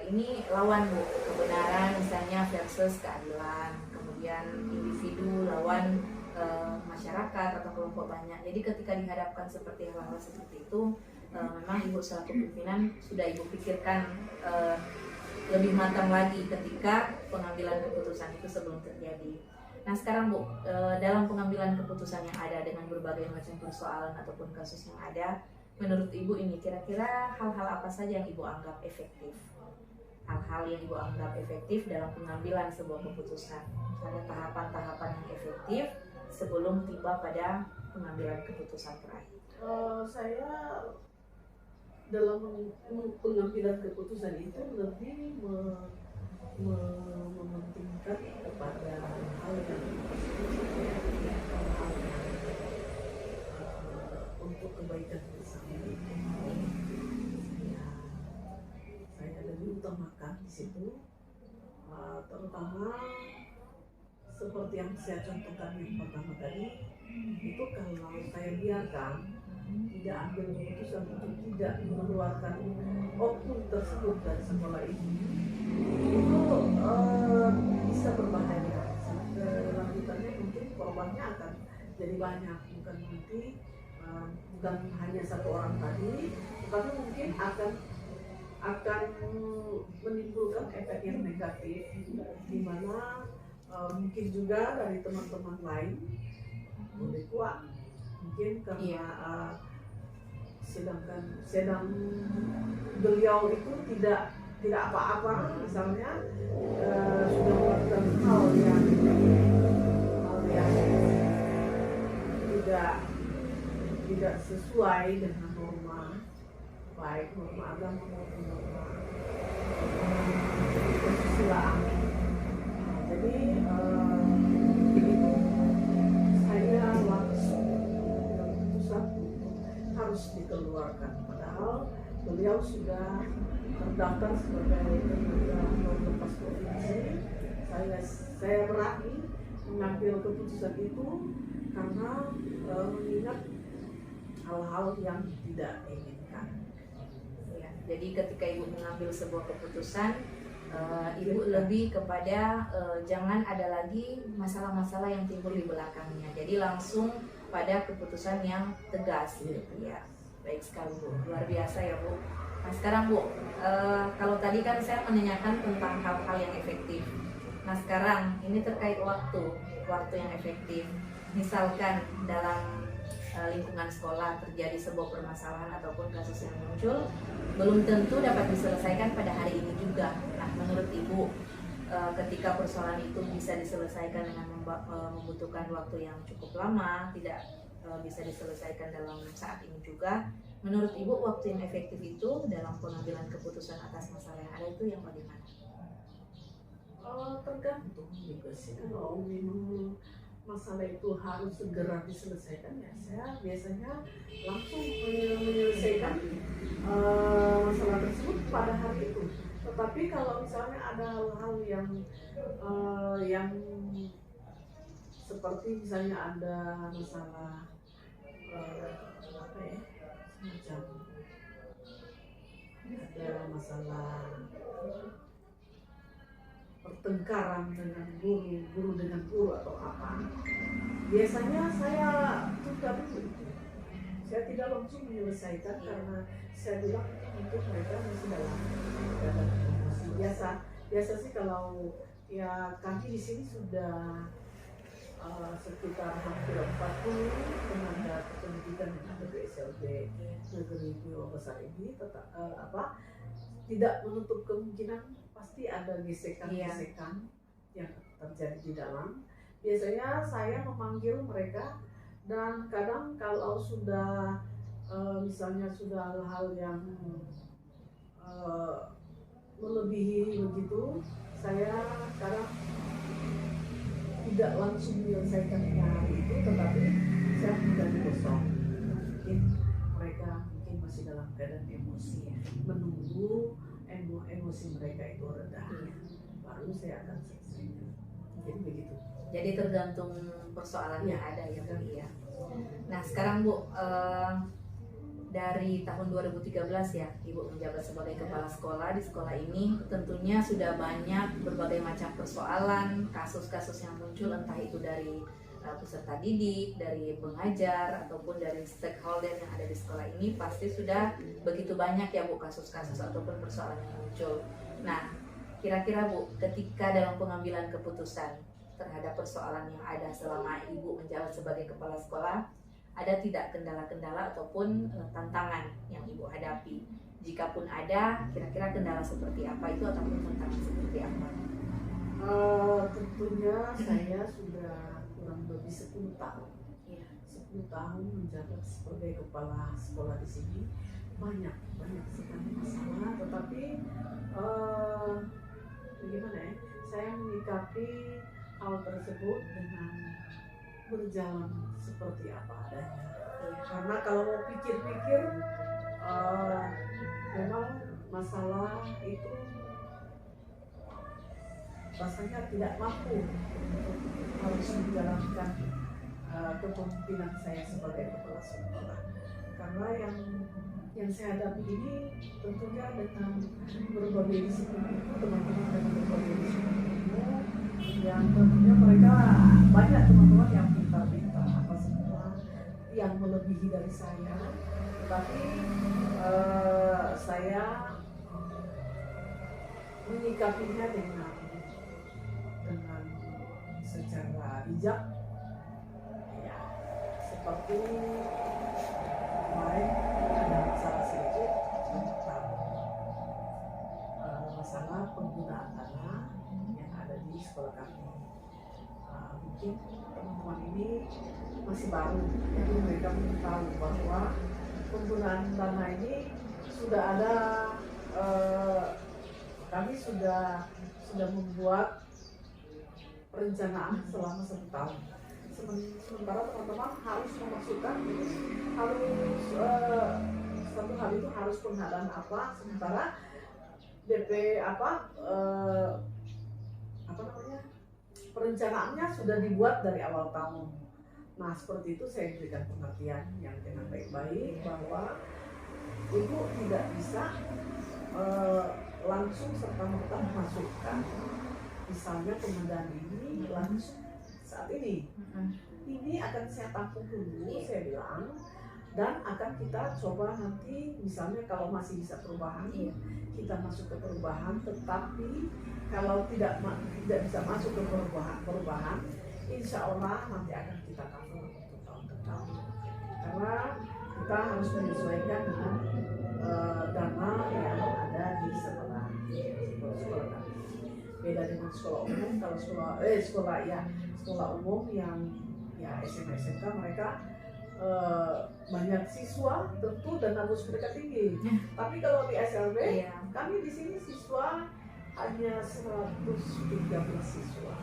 ini lawan Bu, kebenaran misalnya versus keadilan, kemudian individu lawan masyarakat atau kelompok banyak. Jadi ketika dihadapkan seperti hal-hal seperti itu, memang Ibu selaku pimpinan sudah Ibu pikirkan lebih matang lagi ketika pengambilan keputusan itu sebelum terjadi. Nah sekarang Bu, dalam pengambilan keputusan yang ada dengan berbagai macam persoalan ataupun kasus yang ada, menurut Ibu ini kira-kira hal-hal apa saja yang Ibu anggap efektif? Hal-hal yang Ibu anggap efektif dalam pengambilan sebuah keputusan. Misalnya tahapan-tahapan yang efektif sebelum tiba pada pengambilan keputusan terakhir. Saya dalam pengambilan keputusan itu lebih mementingkan kepada hal yang untuk kebaikan bersama. Saya lebih utamakan di situ, terutama seperti yang saya contohkan yang pertama tadi, itu kalau saya biarkan tidak ambil keputusan untuk tidak mengeluarkan oknum tersebut dari sekolah ini, itu bisa berbahaya. Lanjutannya mungkin korbannya akan jadi banyak, bukan hanya satu orang tadi, tetapi mungkin akan menimbulkan efek yang negatif, di mana mungkin juga dari teman-teman lain boleh kuat, mungkin karena sedang beliau itu tidak apa-apa, misalnya sudah melakukan hal yang tidak sesuai dengan norma, baik norma agama maupun norma kesusilaan. Jadi itu saya langsung keputusan harus dikeluarkan, padahal beliau sudah terdaftar sebagai tenaga non-lepas provinsi. Saya berani mengambil keputusan itu karena mengingat hal-hal yang tidak inginkan. Ya, jadi ketika Ibu mengambil sebuah keputusan, Ibu lebih kepada jangan ada lagi masalah-masalah yang timbul di belakangnya. Jadi langsung pada keputusan yang tegas, gitu ya. Baik sekali Bu, luar biasa ya Bu. Nah sekarang Bu, kalau tadi kan saya menanyakan tentang hal-hal yang efektif. Nah sekarang ini terkait waktu yang efektif. Misalkan dalam lingkungan sekolah terjadi sebuah permasalahan ataupun kasus yang muncul, belum tentu dapat diselesaikan pada hari ini juga. Nah menurut Ibu, ketika persoalan itu bisa diselesaikan dengan membutuhkan waktu yang cukup lama, tidak bisa diselesaikan dalam saat ini juga, menurut Ibu waktu yang efektif itu dalam pengambilan keputusan atas masalah yang ada itu yang bagaimana? Tergantung juga sih. Kalau memang masalah itu harus segera diselesaikan, ya saya biasanya langsung menyelesaikan masalah tersebut pada hari itu. Tetapi kalau misalnya ada hal-hal yang seperti misalnya ada masalah semacam ada masalah pertengkaran dengan guru, guru dengan guru atau apa, biasanya saya tunda dulu. Saya tidak langsung menyelesaikan karena saya bilang itu mereka masih dalam keadaan emosi. Biasa sih kalau ya kami di sini sudah sekitar hampir 40 tenaga pendidikan yang ada di SLB Negeri Puyo Besar ini tidak menutup kemungkinan pasti ada gesekan-gesekan yang terjadi di dalam. Biasanya saya memanggil mereka dan kadang kalau sudah misalnya sudah hal-hal yang melebihi begitu, saya kadang tidak langsung menyelesaikan hari itu, tetapi saya menjadi kosong. Mungkin mereka masih dalam keadaan emosi, menunggu emosi mereka itu reda, baru saya akan selesaikan. Mungkin begitu. Jadi tergantung persoalan yang ada ya Bu ya. Nah sekarang Bu, dari tahun 2013 ya Ibu menjabat sebagai kepala sekolah di sekolah ini, tentunya sudah banyak berbagai macam persoalan, kasus-kasus yang muncul, entah itu dari peserta didik, dari pengajar, ataupun dari stakeholder yang ada di sekolah ini. Pasti sudah begitu banyak ya Bu kasus-kasus ataupun persoalan yang muncul. Nah kira-kira Bu, ketika dalam pengambilan keputusan terhadap persoalan yang ada selama Ibu menjabat sebagai kepala sekolah, ada tidak kendala-kendala ataupun tantangan yang Ibu hadapi? Jikapun ada, kira-kira kendala seperti apa itu ataupun tantangan seperti apa? Tentunya saya sudah kurang lebih 10 tahun. 10 tahun menjabat sebagai kepala sekolah di sini. Banyak sekali masalah, tetapi bagaimana ya? Saya menyikapi hal tersebut dengan berjalan seperti apa adanya. Karena kalau mau pikir-pikir, memang masalah itu rasanya tidak mampu untuk harus menjalankan kepemimpinan saya sebagai kepala sekolah. Karena yang saya hadapi ini tentunya dengan berbagai disiplin itu, teman-teman dengan berbagai disiplin ilmu, yang tentunya mereka banyak teman-teman yang pintar-pintar apa semua yang melebihi dari saya, tetapi saya menyikapinya dengan secara bijak, ya, seperti kemarin ada masalah sedikit tentang masalah penggunaan tanah yang ada di sekolah kami. Mungkin teman-teman ini masih baru, jadi mereka belum tahu bahwa penggunaan tanah ini sudah ada, kami sudah membuat perencanaan selama 1 tahun. Sementara teman-teman harus memasukkan satu hal itu harus pengadaan apa, sementara DP perencanaannya sudah dibuat dari awal tahun. Nah seperti itu saya berikan pengertian yang dengan baik-baik bahwa Ibu tidak bisa langsung serta-merta memasukkan misalnya pengadaan ini langsung saat ini. Ini akan saya tampung dulu, saya bilang, dan akan kita coba nanti misalnya kalau masih bisa perubahan, kita masuk ke perubahan. Tetapi kalau tidak bisa masuk ke perubahan, insya Allah nanti akan kita cover untuk tahun ke tahun. Karena kita harus menyesuaikan dengan dana yang ada di sekolah kami. Beda dengan sekolah umum. Kalau sekolah umum yang ya SMA SMK mereka banyak siswa, tentu dana bos mereka tinggi. Tapi kalau di SLB kami di sini siswa hanya 113 siswa.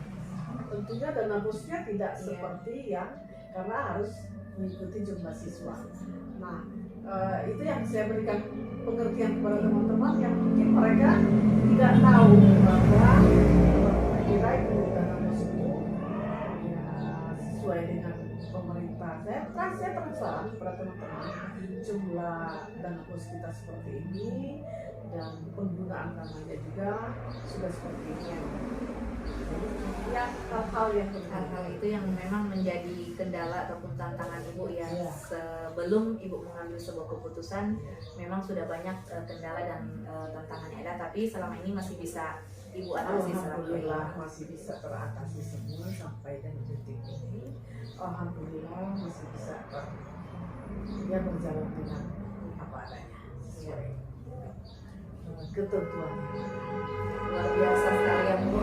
Tentunya dana bosnya tidak seperti yang karena harus mengikuti jumlah siswa. Nah itu yang saya berikan pengertian kepada teman-teman yang mungkin mereka tidak tahu bahwa kira itu dana bos itu ya sesuai dengan pemerintah. saya penasaran kepada teman-teman jumlah dana bos kita seperti ini dan penggunaan dananya juga sudah seperti ini. Jadi ya hal-hal itu yang memang menjadi kendala ataupun tantangan ibu ya. Sebelum ibu mengambil sebuah keputusan memang sudah banyak kendala dan tantangannya ada, tapi selama ini masih bisa ibu atasi. Alhamdulillah masih bisa teratasi semua sampai dengan detik ini. Alhamdulillah masih bisa berjalan dengan apa adanya sesuai ketentuannya. Luar biasa sekali ya Bu,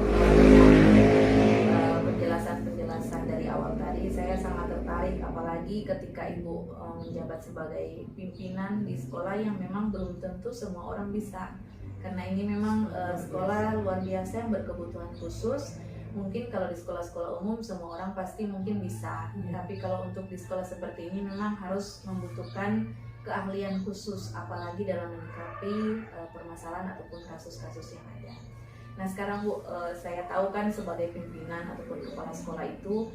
penjelasan dari awal tadi. Saya sangat tertarik, apalagi ketika ibu menjabat sebagai pimpinan di sekolah yang memang belum tentu semua orang bisa, karena ini memang sekolah luar biasa yang berkebutuhan khusus. Mungkin kalau di sekolah-sekolah umum semua orang pasti mungkin bisa, tapi kalau untuk di sekolah seperti ini memang harus membutuhkan keahlian khusus, apalagi dalam menyikapi permasalahan ataupun kasus-kasus yang ada. Nah sekarang Bu, saya tahu kan sebagai pimpinan ataupun kepala sekolah itu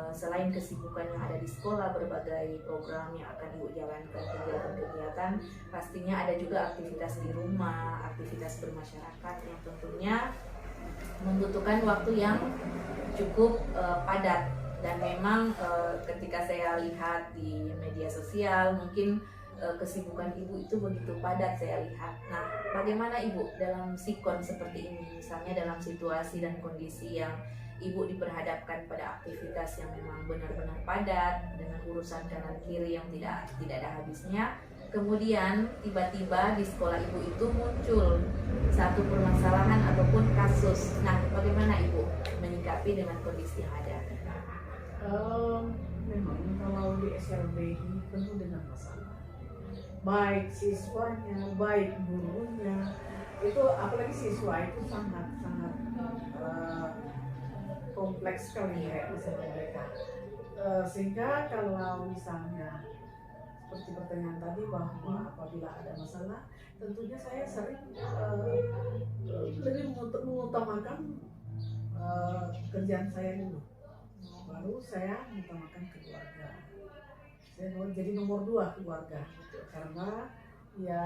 selain kesibukan yang ada di sekolah, berbagai program yang akan Ibu jalankan, kegiatan-kegiatan, pastinya ada juga aktivitas di rumah, aktivitas bermasyarakat yang tentunya membutuhkan waktu yang cukup padat. Dan memang ketika saya lihat di media sosial, mungkin kesibukan ibu itu begitu padat saya lihat. Nah, bagaimana ibu dalam sikon seperti ini, misalnya dalam situasi dan kondisi yang ibu diperhadapkan pada aktivitas yang memang benar-benar padat dengan urusan kanan kiri yang tidak ada habisnya, kemudian tiba-tiba di sekolah ibu itu muncul satu permasalahan ataupun kasus. Nah, bagaimana ibu menyikapi dengan kondisi yang ada? Memang kalau di SLB ini penuh dengan masalah, baik siswanya, baik gurunya. Itu apalagi siswa itu sangat kompleks sekali ya masalah mereka. Sehingga kalau misalnya seperti pertanyaan tadi bahwa apabila ada masalah, tentunya saya sering lebih mengutamakan kerjaan saya dulu, baru saya mengutamakan keluarga. Saya jadi nomor 2 keluarga, karena ya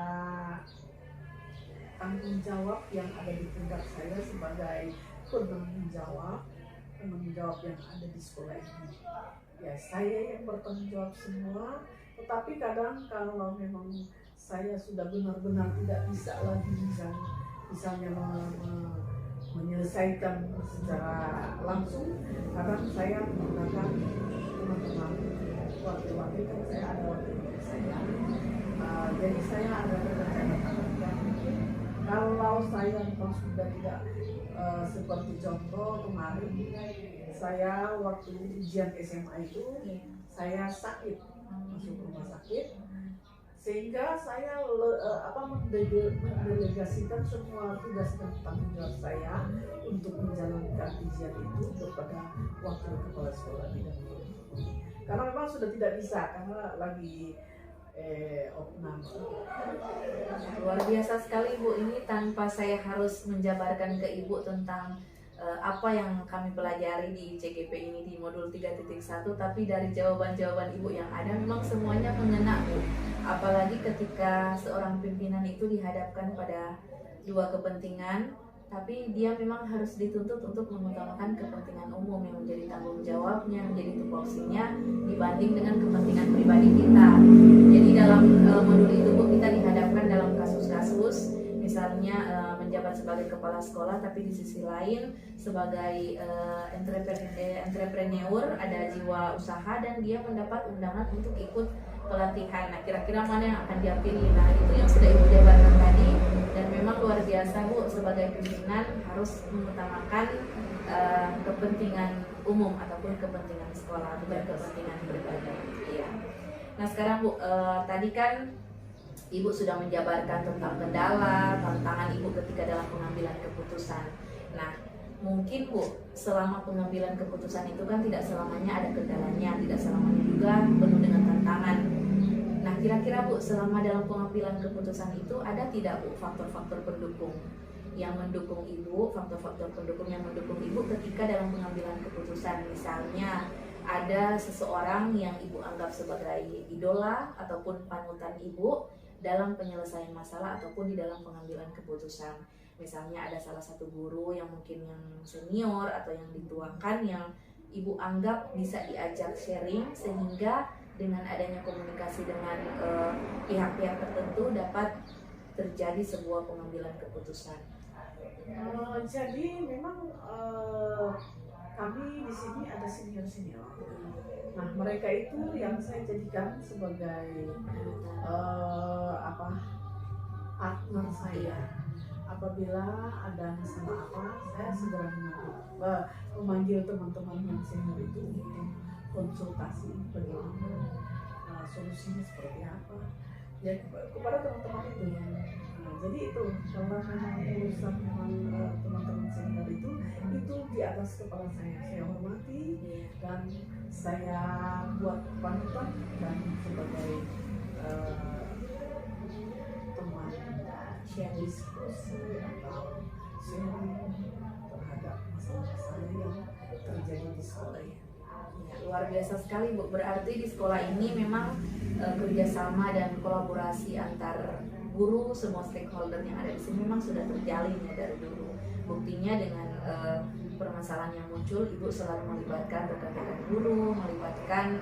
tanggung jawab yang ada di pundak saya sebagai penanggung jawab yang ada di sekolah ini. Ya saya yang bertanggung jawab semua, tetapi kadang kalau memang saya sudah benar-benar tidak bisa lagi misalnya menyelesaikan secara langsung, kadang saya menggunakan teman-teman wakil-wakil, kan saya ada wakil saya. Jadi saya ada rencana-rencana. Kalau saya memang sudah tidak seperti contoh kemarin saya waktu ujian SMA itu saya sakit, masuk rumah sakit, sehingga saya mendelegasikan semua tugas dan tanggung jawab saya untuk menjalankan ujian itu kepada wakil kepala sekolah bidang ekonomi. Karena memang sudah tidak bisa karena lagi opnam. Luar biasa sekali Bu, ini tanpa saya harus menjabarkan ke Ibu tentang apa yang kami pelajari di CGP ini di modul 3.1, tapi dari jawaban-jawaban Ibu yang ada memang semuanya mengena Bu. Apalagi ketika seorang pimpinan itu dihadapkan pada dua kepentingan, tapi dia memang harus dituntut untuk mengutamakan kepentingan umum yang menjadi tanggung jawabnya, menjadi tupoksinya dibanding dengan kepentingan pribadi kita. Jadi dalam modul itu Bu, kita dihadapkan dalam kasus-kasus, misalnya menjabat sebagai kepala sekolah, tapi di sisi lain sebagai entrepreneur, ada jiwa usaha dan dia mendapat undangan untuk ikut pelatihan. Nah, kira-kira mana yang akan dia pilih? Nah, itu yang sudah Ibu jabarkan tadi, dan memang luar biasa Bu, sebagai pimpinan harus mengutamakan kepentingan umum ataupun kepentingan sekolah, bukan kepentingan pribadi. Iya. Nah, sekarang Bu, tadi kan Ibu sudah menjabarkan tentang kendala, tantangan Ibu ketika dalam pengambilan keputusan. Nah, mungkin Bu, selama pengambilan keputusan itu kan tidak selamanya ada kendalanya, tidak selamanya juga penuh dengan tantangan. Nah, kira-kira Bu, selama dalam pengambilan keputusan itu ada tidak Bu faktor-faktor pendukung yang mendukung Ibu, faktor-faktor pendukung yang mendukung Ibu ketika dalam pengambilan keputusan? Misalnya ada seseorang yang ibu anggap sebagai idola ataupun panutan ibu dalam penyelesaian masalah ataupun di dalam pengambilan keputusan. Misalnya ada salah satu guru yang mungkin yang senior atau yang dituakan yang ibu anggap bisa diajak sharing, sehingga dengan adanya komunikasi dengan pihak-pihak tertentu dapat terjadi sebuah pengambilan keputusan. Jadi memang kami di sini ada senior-senior. Nah, mereka itu yang saya jadikan sebagai partner saya. Apabila ada masalah apa, saya segera memanggil teman-teman yang senior itu untuk konsultasi bagaimana solusinya seperti apa. Ya, kepada teman-teman itu. Nah, jadi itu kalau memang urusan teman-teman senior itu di atas kepala saya hormati dan saya buat panutan dan sebagai teman share diskusi atau sharing terhadap masalah-masalah yang terjadi di sekolah. Ya, luar biasa sekali Bu, berarti di sekolah ini memang kerjasama dan kolaborasi antar guru, semua stakeholder yang ada di sini memang sudah terjalin ya dari dulu. Buktinya dengan permasalahan yang muncul, Ibu selalu melibatkan rekan-rekan guru, melibatkan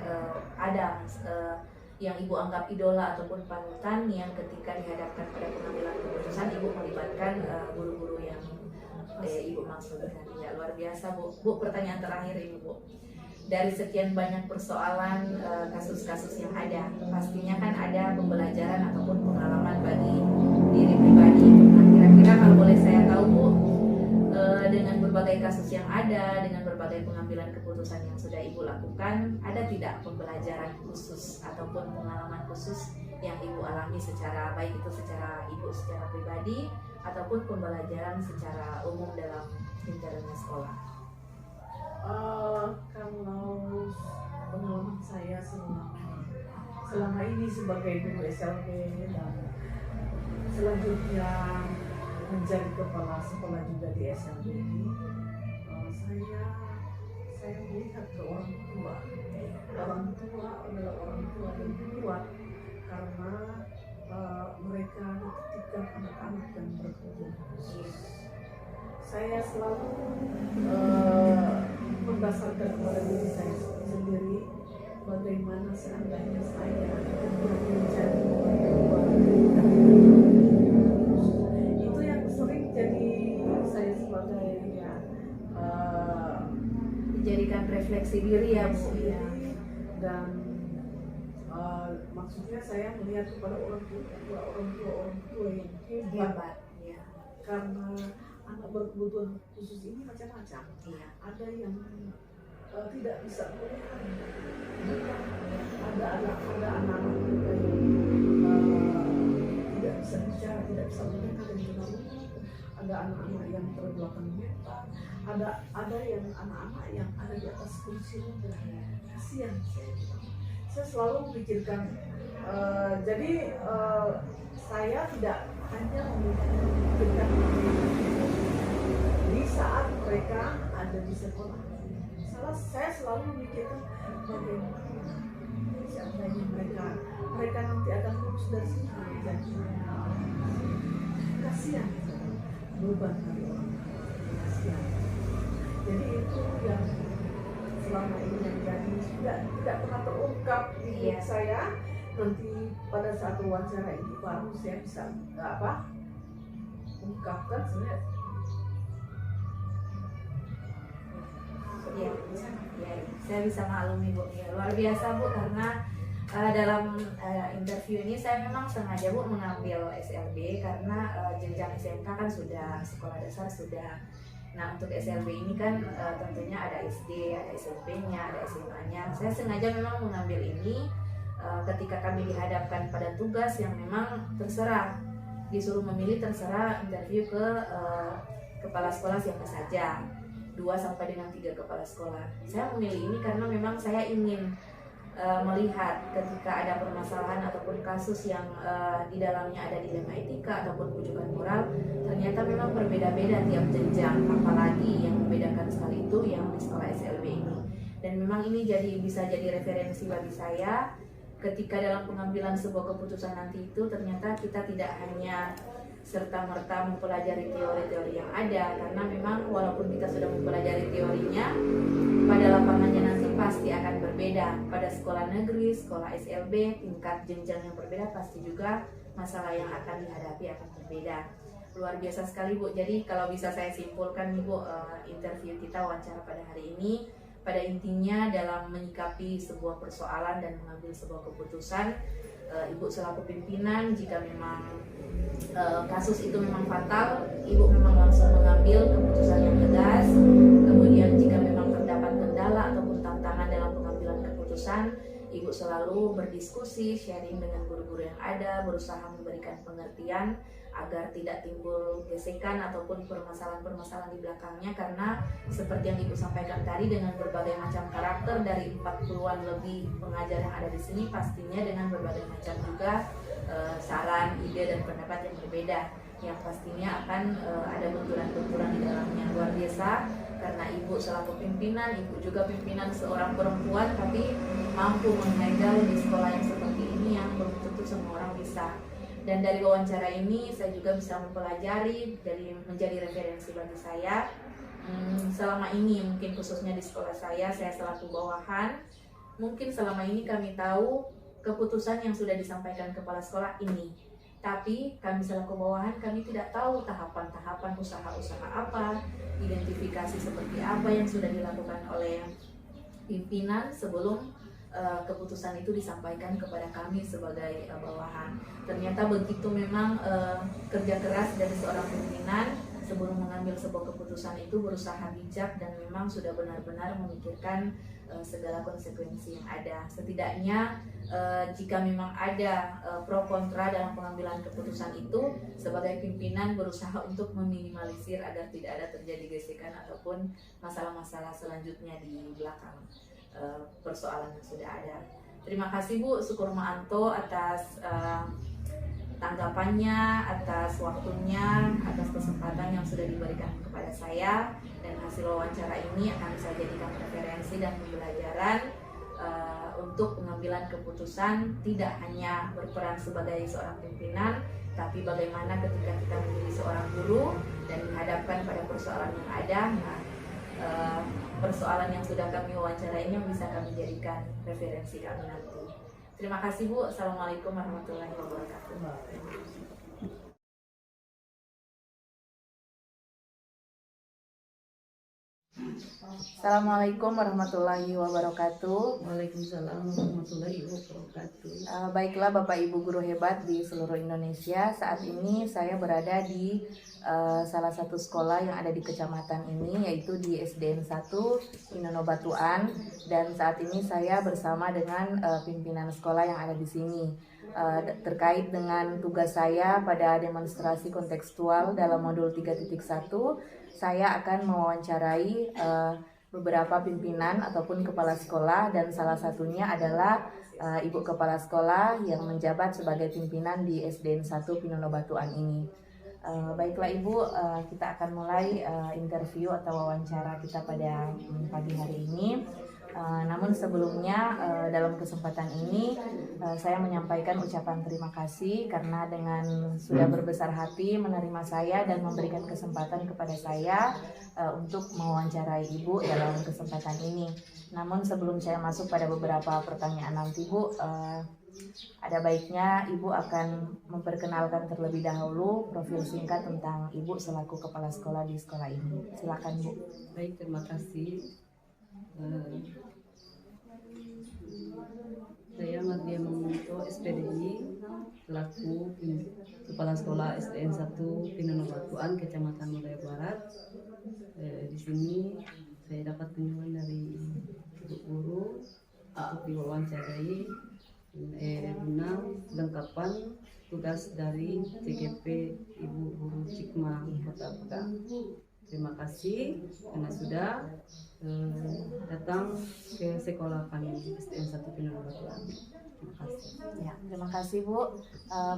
yang Ibu anggap idola ataupun panutan yang ketika dihadapkan pada pengambilan keputusan, Ibu melibatkan guru-guru yang Ibu maksudkan. Ya, luar biasa Bu. Bu, pertanyaan terakhir ini Bu. Dari sekian banyak persoalan kasus-kasus yang ada, pastinya kan ada pembelajaran ataupun pengalaman bagi diri pribadi. Nah, kira-kira kalau boleh saya tahu Bu, dengan berbagai kasus yang ada, dengan berbagai pengambilan keputusan yang sudah Ibu lakukan, ada tidak pembelajaran khusus ataupun pengalaman khusus yang Ibu alami secara baik itu secara Ibu secara pribadi ataupun pembelajaran secara umum dalam lingkaran sekolah? Kalau pengalaman saya selama ini sebagai guru SLB dan selanjutnya menjadi kepala sekolah juga di SLB ini, saya melihat ke orang tua adalah orang tua yang kuat karena mereka dititipkan anak-anak yang berkebutuhan khusus. Saya selalu mendasarkan kepada diri saya sendiri bagaimana seandainya saya menjadi itu yang sering jadi saya sebagai dijadikan refleksi diri ya Bu ya. Dan maksudnya saya melihat kepada orang tua yang hebat ya. Karena anak berkebutuhan khusus ini macam-macam. Iya. Ada yang tidak bisa melihat, ada anak-anak yang tidak bisa bicara, tidak bisa mendengar dan tunarungu, ada anak-anak yang terbelakang mental, ada yang anak-anak yang ada di atas kursi roda. Kasihan saya selalu memikirkan. Jadi saya tidak hanya memikirkan di saat mereka ada di sekolah. Saya selalu memikirkan bagaimana seandainya mereka nanti akan lulus dari sini. Kasihan beban dari orang tua. Kasihan. Jadi itu yang selama ini yang jadi tidak pernah terungkap di hidup saya. Nanti pada saat wawancara ini baru saya bisa ungkapkan sebenarnya. Ya, saya bisa maklumi Bu. Ya, luar biasa Bu, karena dalam interview ini saya memang sengaja Bu mengambil SLB karena jenjang SMK kan sudah, sekolah dasar sudah. Nah, untuk SLB ini kan tentunya ada SD, ada SMP-nya, ada SMA-nya. Saya sengaja memang mengambil ini ketika kami dihadapkan pada tugas yang memang terserah, disuruh memilih, terserah interview ke kepala sekolah siapa saja, 2 sampai dengan 3 kepala sekolah. Saya memilih ini karena memang saya ingin melihat ketika ada permasalahan ataupun kasus yang di dalamnya ada dilema etika ataupun rujukan moral, ternyata memang berbeda-beda tiap jenjang, apalagi yang membedakan sekali itu yang di sekolah SLB ini. Dan memang ini bisa jadi referensi bagi saya ketika dalam pengambilan sebuah keputusan nanti itu ternyata kita tidak hanya serta-merta mempelajari teori-teori yang ada, karena memang walaupun kita sudah mempelajari teorinya, pada lapangannya nanti pasti akan berbeda. Pada sekolah negeri, sekolah SLB, tingkat jenjang yang berbeda pasti juga masalah yang akan dihadapi akan berbeda. Luar biasa sekali Bu. Jadi kalau bisa saya simpulkan nih Bu, interview kita, wawancara pada hari ini, pada intinya dalam menyikapi sebuah persoalan dan mengambil sebuah keputusan, Ibu selaku pimpinan, jika memang kasus itu memang fatal, Ibu memang langsung mengambil keputusan yang tegas. Kemudian jika memang terdapat kendala ataupun tantangan dalam pengambilan keputusan, Ibu selalu berdiskusi, sharing dengan guru-guru yang ada, berusaha memberikan pengertian agar tidak timbul gesekan ataupun permasalahan-permasalahan di belakangnya, karena seperti yang Ibu sampaikan tadi, dengan berbagai macam karakter dari 40-an lebih pengajar yang ada di sini, pastinya dengan berbagai macam juga saran, ide, dan pendapat yang berbeda, yang pastinya akan ada benturan-benturan di dalamnya. Luar biasa, karena Ibu selaku pimpinan, Ibu juga pimpinan seorang perempuan, tapi mampu menghandle di sekolah yang seperti ini yang belum tentu semua orang bisa. Dan dari wawancara ini saya juga bisa mempelajari, menjadi referensi bagi saya. Selama ini mungkin khususnya di sekolah saya selaku bawahan, mungkin selama ini kami tahu keputusan yang sudah disampaikan kepala sekolah ini, tapi kami selaku bawahan kami tidak tahu tahapan-tahapan usaha-usaha apa, identifikasi seperti apa yang sudah dilakukan oleh pimpinan sebelum keputusan itu disampaikan kepada kami sebagai bawahan. Ternyata begitu memang kerja keras dari seorang pimpinan sebelum mengambil sebuah keputusan itu berusaha bijak dan memang sudah benar-benar memikirkan segala konsekuensi yang ada. Setidaknya jika memang ada pro kontra dalam pengambilan keputusan itu, sebagai pimpinan berusaha untuk meminimalisir agar tidak ada terjadi gesekan ataupun masalah-masalah selanjutnya di belakang persoalan yang sudah ada. Terima kasih Bu Sukurma Anto atas tanggapannya, atas waktunya, atas kesempatan yang sudah diberikan kepada saya, dan hasil wawancara ini akan saya jadikan referensi dan pembelajaran untuk pengambilan keputusan, tidak hanya berperan sebagai seorang pimpinan, tapi bagaimana ketika kita menjadi seorang guru dan dihadapkan pada persoalan yang ada. Persoalan yang sudah kami wawancarai yang bisa kami jadikan referensi kami nanti. Terima kasih Bu. Assalamualaikum warahmatullahi wabarakatuh. Assalamualaikum warahmatullahi wabarakatuh. Waalaikumsalam warahmatullahi wabarakatuh. Baiklah Bapak Ibu guru hebat di seluruh Indonesia, saat ini saya berada di salah satu sekolah yang ada di kecamatan ini, yaitu di SDN 1 Pinono Batuan, dan saat ini saya bersama dengan pimpinan sekolah yang ada di sini terkait dengan tugas saya pada demonstrasi kontekstual dalam modul 3.1. Saya akan mewawancarai beberapa pimpinan ataupun kepala sekolah, dan salah satunya adalah Ibu Kepala Sekolah yang menjabat sebagai pimpinan di SDN 1 Pinono Batuan ini. Baiklah Ibu, kita akan mulai interview atau wawancara kita pada pagi hari ini. Namun sebelumnya dalam kesempatan ini saya menyampaikan ucapan terima kasih karena dengan sudah berbesar hati menerima saya dan memberikan kesempatan kepada saya untuk mewawancarai Ibu dalam kesempatan ini. Namun sebelum saya masuk pada beberapa pertanyaan nanti Bu, ada baiknya Ibu akan memperkenalkan terlebih dahulu profil singkat tentang Ibu selaku kepala sekolah di sekolah ini. Silakan Bu. Baik, terima kasih. Saya Mardia Mamunto, SPDI, selaku Kepala Sekolah SDN 1 Pinono Batuan, Kecamatan Murai Barat. Di sini saya dapat kunjungan dari Ibu Guru untuk diwawancarai guna lengkapan tugas dari CGP Ibu Guru Cikma Kota Pegang. Terima kasih karena sudah datang ke sekolah kami SDN 1 Pinono Batuan. Terima kasih. Ya, terima kasih Bu.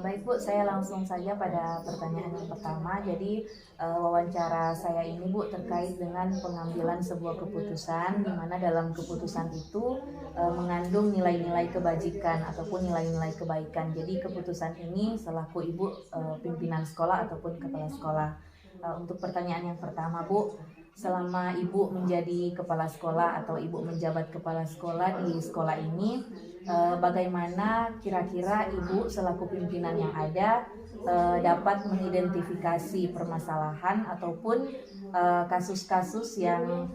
Baik Bu, saya langsung saja pada pertanyaan yang pertama. Jadi wawancara saya ini Bu terkait dengan pengambilan sebuah keputusan, di mana dalam keputusan itu mengandung nilai-nilai kebajikan ataupun nilai-nilai kebaikan. Jadi keputusan ini selaku Ibu pimpinan sekolah ataupun kepala sekolah. Untuk pertanyaan yang pertama Bu, selama Ibu menjadi kepala sekolah atau Ibu menjabat kepala sekolah di sekolah ini, bagaimana kira-kira Ibu selaku pimpinan yang ada dapat mengidentifikasi permasalahan ataupun kasus-kasus yang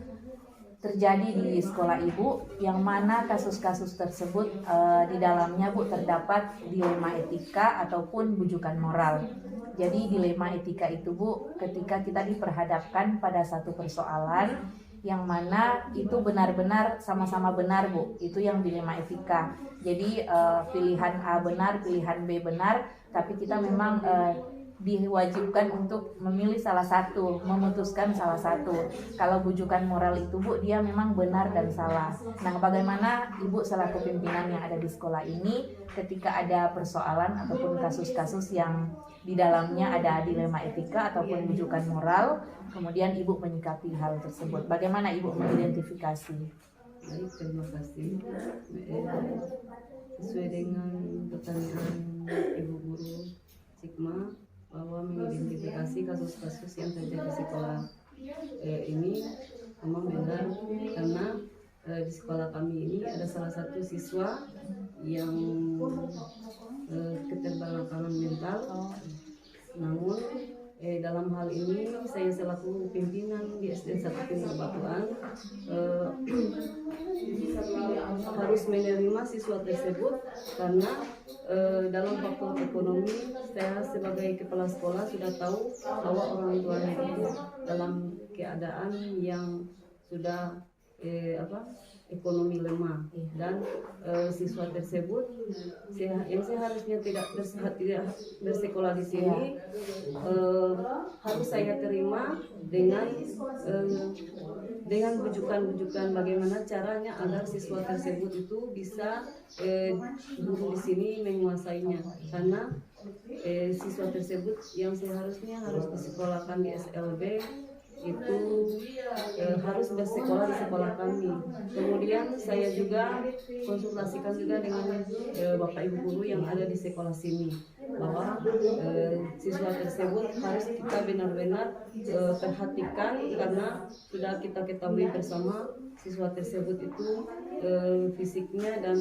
terjadi di sekolah Ibu, yang mana kasus-kasus tersebut di dalamnya Bu terdapat dilema etika ataupun bujukan moral. Jadi dilema etika itu Bu, ketika kita diperhadapkan pada satu persoalan yang mana itu benar-benar sama-sama benar Bu, itu yang dilema etika. Jadi pilihan A benar, pilihan B benar, tapi kita memang diwajibkan untuk memilih salah satu, memutuskan salah satu. Kalau bujukan moral itu Bu, dia memang benar dan salah. Nah, bagaimana Ibu selaku pimpinan yang ada di sekolah ini ketika ada persoalan ataupun kasus-kasus yang di dalamnya ada dilema etika ataupun bujukan moral, kemudian Ibu menyikapi hal tersebut. Bagaimana Ibu mengidentifikasi? Baik, terima kasih. Sesuai dengan pertanyaan Ibu Guru Sigma, bahwa mengidentifikasi kasus-kasus yang terjadi di sekolah ini memang benar, karena di sekolah kami ini ada salah satu siswa yang keterbelakangan mental. Namun dalam hal ini saya selaku pimpinan di SD 1 Pintu Batuan harus menerima siswa tersebut, karena dalam faktor ekonomi saya sebagai kepala sekolah sudah tahu bahwa orang tuanya itu dalam keadaan yang sudah ekonomi lemah, dan siswa tersebut yang seharusnya tidak bersekolah di sini harus saya terima dengan bujukan bagaimana caranya agar siswa tersebut itu bisa duduk di sini menguasainya, karena siswa tersebut yang seharusnya harus disekolahkan di SLB itu harus bersekolah di sekolah kami. Kemudian saya juga konsultasikan juga dengan Bapak Ibu guru yang ada di sekolah sini, bahwa siswa tersebut harus kita benar-benar perhatikan, karena sudah kita ketahui bersama siswa tersebut itu fisiknya dan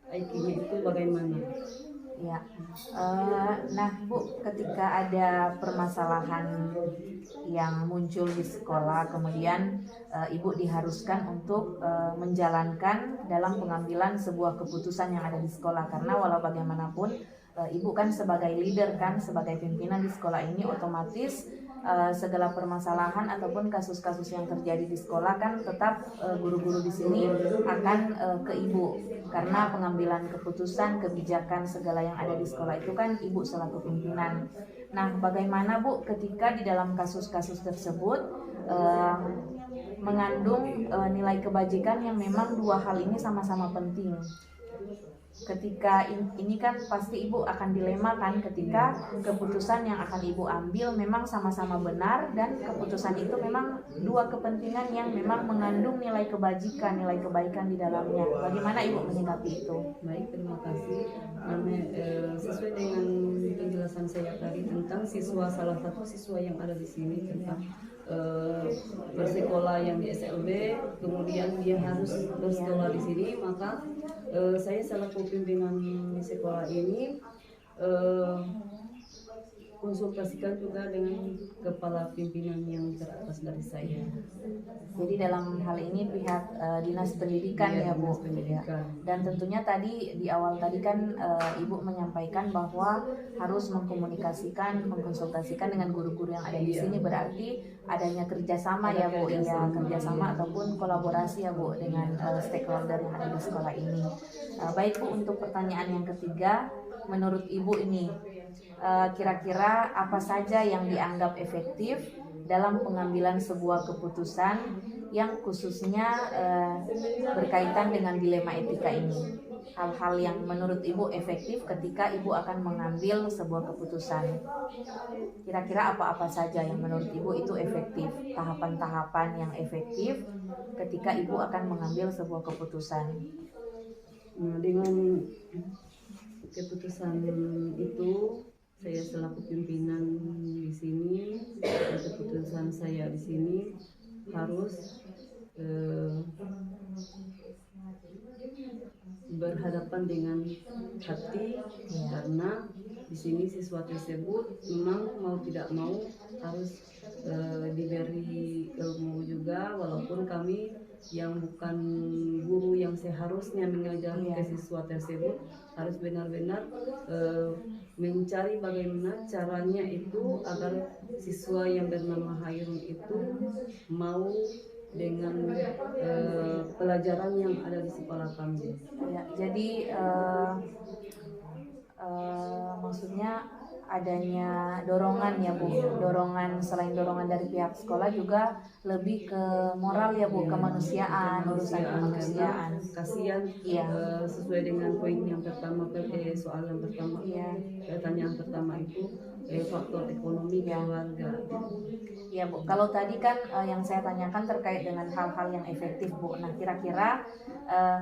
IQ-nya itu bagaimana. Ya, nah Bu, ketika ada permasalahan yang muncul di sekolah, kemudian Ibu diharuskan untuk menjalankan dalam pengambilan sebuah keputusan yang ada di sekolah, karena walau bagaimanapun Ibu kan sebagai leader kan, sebagai pimpinan di sekolah ini, otomatis segala permasalahan ataupun kasus-kasus yang terjadi di sekolah kan tetap guru-guru di sini akan ke Ibu, karena pengambilan keputusan, kebijakan segala yang ada di sekolah itu kan Ibu selaku pimpinan. Nah, bagaimana Bu ketika di dalam kasus-kasus tersebut mengandung nilai kebajikan yang memang dua hal ini sama-sama penting? Ketika ini kan pasti Ibu akan dilema kan, ketika keputusan yang akan Ibu ambil memang sama-sama benar, dan keputusan itu memang dua kepentingan yang memang mengandung nilai kebajikan, nilai kebaikan di dalamnya. Bagaimana Ibu menyikapi itu? Baik, terima kasih. Sesuai dengan penjelasan saya tadi tentang salah satu siswa yang ada di sini tentang bersekolah yang di SLB, kemudian dia harus bersekolah di sini, maka saya selaku pimpinan di sekolah ini konsultasikan juga dengan kepala pimpinan yang teratas dari saya. Jadi dalam hal ini pihak dinas pendidikan ya Bu. Dinas pendidikan. Dan tentunya tadi di awal tadi kan Ibu menyampaikan bahwa harus mengkomunikasikan, mengkonsultasikan dengan guru-guru yang ada di sini, berarti adanya kerjasama ya Bu, ya kerjasama ataupun kolaborasi ya Bu dengan stakeholder yang ada di sekolah ini. Baik Bu, untuk pertanyaan yang ketiga, menurut Ibu ini kira-kira apa saja yang dianggap efektif dalam pengambilan sebuah keputusan yang khususnya berkaitan dengan dilema etika ini? hal-hal yang menurut Ibu efektif ketika Ibu akan mengambil sebuah keputusan. Kira-kira apa-apa saja yang menurut Ibu itu efektif, tahapan-tahapan yang efektif ketika Ibu akan mengambil sebuah keputusan. Nah, dengan keputusan itu saya selaku pimpinan di sini, keputusan saya di sini harus berhadapan dengan hati, karena di sini siswa tersebut memang mau tidak mau harus diberi ilmu juga, walaupun kami yang bukan guru yang seharusnya mengajari ke siswa tersebut harus benar-benar mencari bagaimana caranya itu agar siswa yang bernama Hairun itu mau dengan pelajaran yang ada di sekolah kami. Ya, jadi maksudnya adanya dorongan ya Bu, dorongan selain dorongan dari pihak sekolah juga lebih ke moral ya Bu, kemanusiaan, urusan kemanusiaan. Kasihan, sesuai dengan poin yang pertama, soal yang pertama, pertanyaan pertama itu faktor ekonomi keluarga. Ya Bu, kalau tadi kan yang saya tanyakan terkait dengan hal-hal yang efektif Bu. Nah kira-kira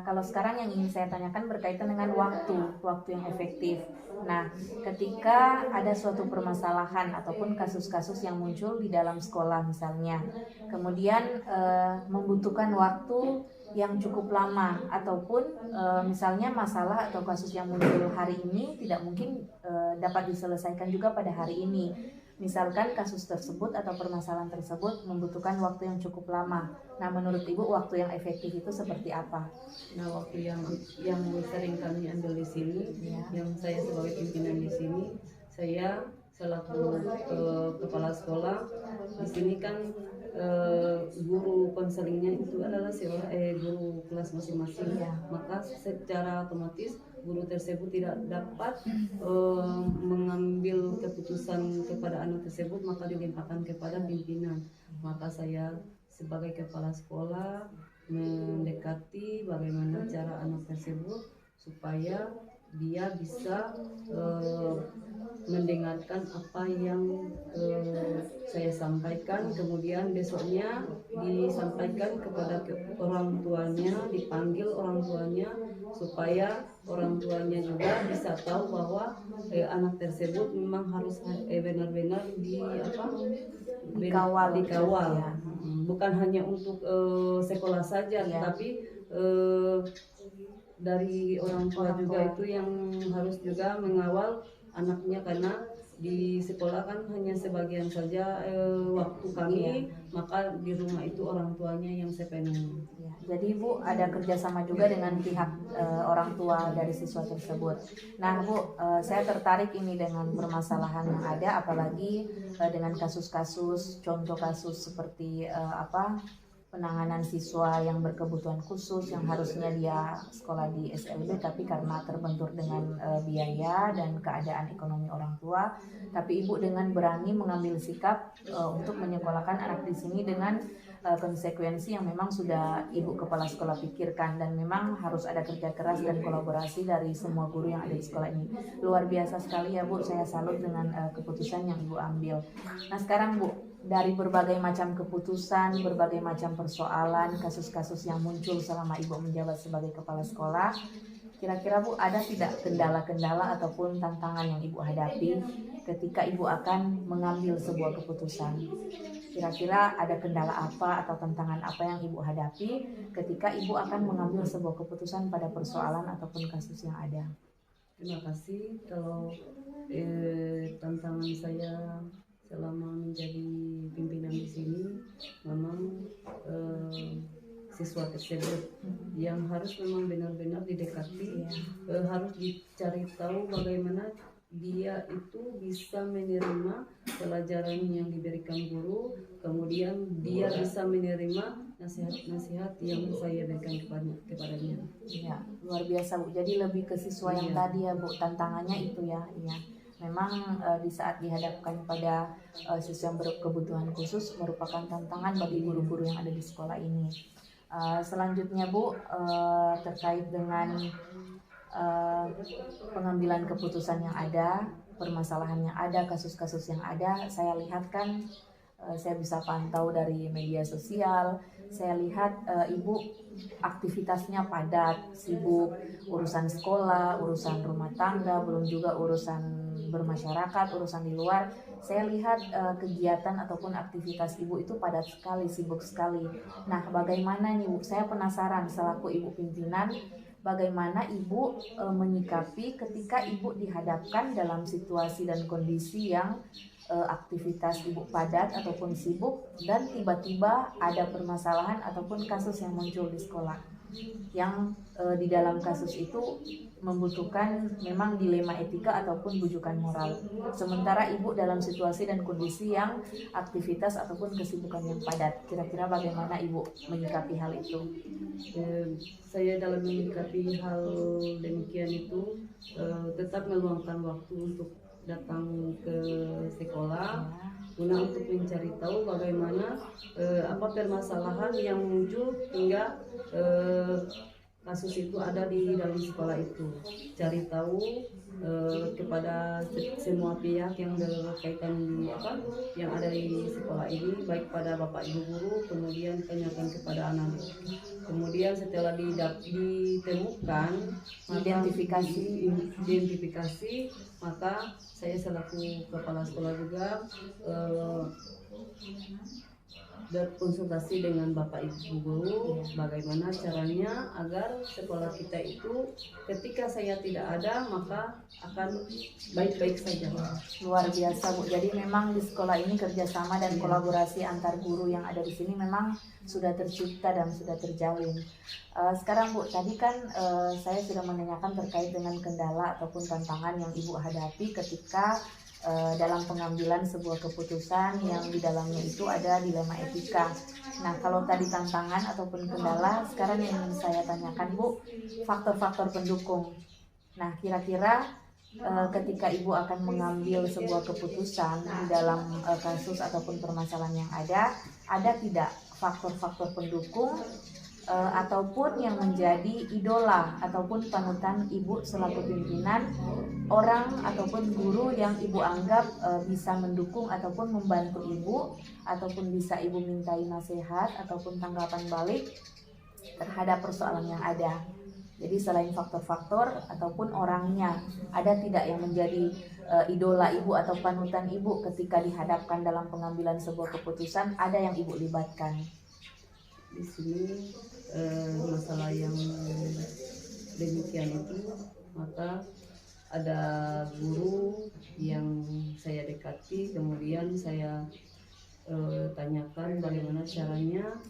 kalau sekarang yang ingin saya tanyakan berkaitan dengan waktu yang efektif. Nah ketika ada suatu permasalahan ataupun kasus-kasus yang muncul di dalam sekolah misalnya, kemudian membutuhkan waktu yang cukup lama, ataupun misalnya masalah atau kasus yang muncul hari ini tidak mungkin dapat diselesaikan juga pada hari ini. Misalkan kasus tersebut atau permasalahan tersebut membutuhkan waktu yang cukup lama. Nah, menurut Ibu waktu yang efektif itu seperti apa? Nah, waktu yang sering kami ambil di sini, yang saya sebagai pimpinan di sini, saya selaku kepala sekolah di sini kan guru konselingnya itu adalah guru kelas masing-masing. Maka secara otomatis guru tersebut tidak dapat mengambil keputusan kepada anak tersebut, maka dilimpahkan kepada pimpinan. Maka saya sebagai kepala sekolah mendekati bagaimana cara anak tersebut supaya dia bisa mendengarkan apa yang saya sampaikan, kemudian besoknya disampaikan kepada orang tuanya, dipanggil orang tuanya supaya orang tuanya juga bisa tahu bahwa anak tersebut memang harus benar-benar dikawal. Ya. Bukan hanya untuk sekolah saja, tapi dari orang tua juga itu yang harus juga mengawal anaknya, karena di sekolah kan hanya sebagian saja waktu kami, maka di rumah itu orang tuanya yang sepenuhnya. Jadi Bu ada kerjasama juga dengan pihak orang tua dari siswa tersebut. Nah Bu, saya tertarik ini dengan permasalahan yang ada, apalagi dengan kasus-kasus, contoh kasus seperti penanganan siswa yang berkebutuhan khusus yang harusnya dia sekolah di SLB, tapi karena terbentur dengan biaya dan keadaan ekonomi orang tua, tapi Ibu dengan berani mengambil sikap untuk menyekolahkan anak di sini dengan konsekuensi yang memang sudah Ibu kepala sekolah pikirkan, dan memang harus ada kerja keras dan kolaborasi dari semua guru yang ada di sekolah ini. Luar biasa sekali ya Bu, saya salut dengan keputusan yang Ibu ambil. Nah sekarang Bu, dari berbagai macam keputusan, berbagai macam persoalan, kasus-kasus yang muncul selama Ibu menjabat sebagai kepala sekolah, kira-kira Bu ada tidak kendala-kendala ataupun tantangan yang Ibu hadapi ketika Ibu akan mengambil sebuah keputusan? Kira-kira ada kendala apa atau tantangan apa yang Ibu hadapi ketika Ibu akan mengambil sebuah keputusan pada persoalan ataupun kasus yang ada? Terima kasih. Kalau tantangan saya selama menjadi pimpinan di sini, memang siswa tersebut yang harus memang benar-benar didekati, harus dicari tahu bagaimana dia itu bisa menerima pelajaran yang diberikan guru, kemudian dia bisa menerima nasihat-nasihat yang saya berikan kepadanya. Ya, luar biasa Bu. Jadi lebih ke siswa yang tadi ya Bu, tantangannya itu ya. Iya. Memang di saat dihadapkan pada siswa yang berkebutuhan khusus merupakan tantangan bagi guru-guru yang ada di sekolah ini. Selanjutnya Bu, terkait dengan pengambilan keputusan yang ada, permasalahan yang ada, kasus-kasus yang ada. Saya lihat kan, saya bisa pantau dari media sosial, saya lihat ibu aktivitasnya padat, sibuk urusan sekolah, urusan rumah tangga, belum juga urusan bermasyarakat, urusan di luar. Saya lihat kegiatan ataupun aktivitas ibu itu padat sekali, sibuk sekali. Nah, bagaimana nih Bu? Saya penasaran selaku ibu pimpinan, bagaimana ibu menyikapi ketika ibu dihadapkan dalam situasi dan kondisi yang aktivitas ibu padat ataupun sibuk dan tiba-tiba ada permasalahan ataupun kasus yang muncul di sekolah yang di dalam kasus itu membutuhkan memang dilema etika ataupun bujukan moral, sementara ibu dalam situasi dan kondisi yang aktivitas ataupun kesibukan yang padat. Kira-kira bagaimana ibu menyikapi hal itu? Saya dalam menyikapi hal demikian itu tetap meluangkan waktu untuk datang ke sekolah guna untuk mencari tahu bagaimana apa permasalahan yang muncul hingga kasus itu ada di dalam sekolah itu. Cari tahu kepada semua pihak yang berkaitan yang ada di sekolah ini, baik pada bapak ibu guru, kemudian tanyakan kepada anak. Kemudian setelah ditemukan identifikasi, maka saya selaku kepala sekolah juga berkonsultasi dengan bapak ibu guru bagaimana caranya agar sekolah kita itu ketika saya tidak ada maka akan baik-baik saja. Luar biasa Bu. Jadi memang di sekolah ini kerjasama dan kolaborasi antar guru yang ada di sini memang sudah tercipta dan sudah terjalin. Sekarang Bu, tadi kan saya sudah menanyakan terkait dengan kendala ataupun tantangan yang Ibu hadapi ketika dalam pengambilan sebuah keputusan yang di dalamnya itu ada dilema etika. Nah, kalau tadi tantangan ataupun kendala, sekarang yang ingin saya tanyakan Bu, faktor-faktor pendukung. Nah, kira-kira ketika Ibu akan mengambil sebuah keputusan di dalam kasus ataupun permasalahan yang ada tidak faktor-faktor pendukung ataupun yang menjadi idola ataupun panutan Ibu selaku pimpinan, orang ataupun guru yang Ibu anggap bisa mendukung ataupun membantu Ibu, ataupun bisa Ibu mintai nasihat ataupun tanggapan balik terhadap persoalan yang ada. Jadi selain faktor-faktor ataupun orangnya, ada tidak yang menjadi idola Ibu atau panutan Ibu ketika dihadapkan dalam pengambilan sebuah keputusan, ada yang Ibu libatkan? Di sini masalah yang demikian itu, maka ada guru yang saya dekati, kemudian saya tanyakan bagaimana caranya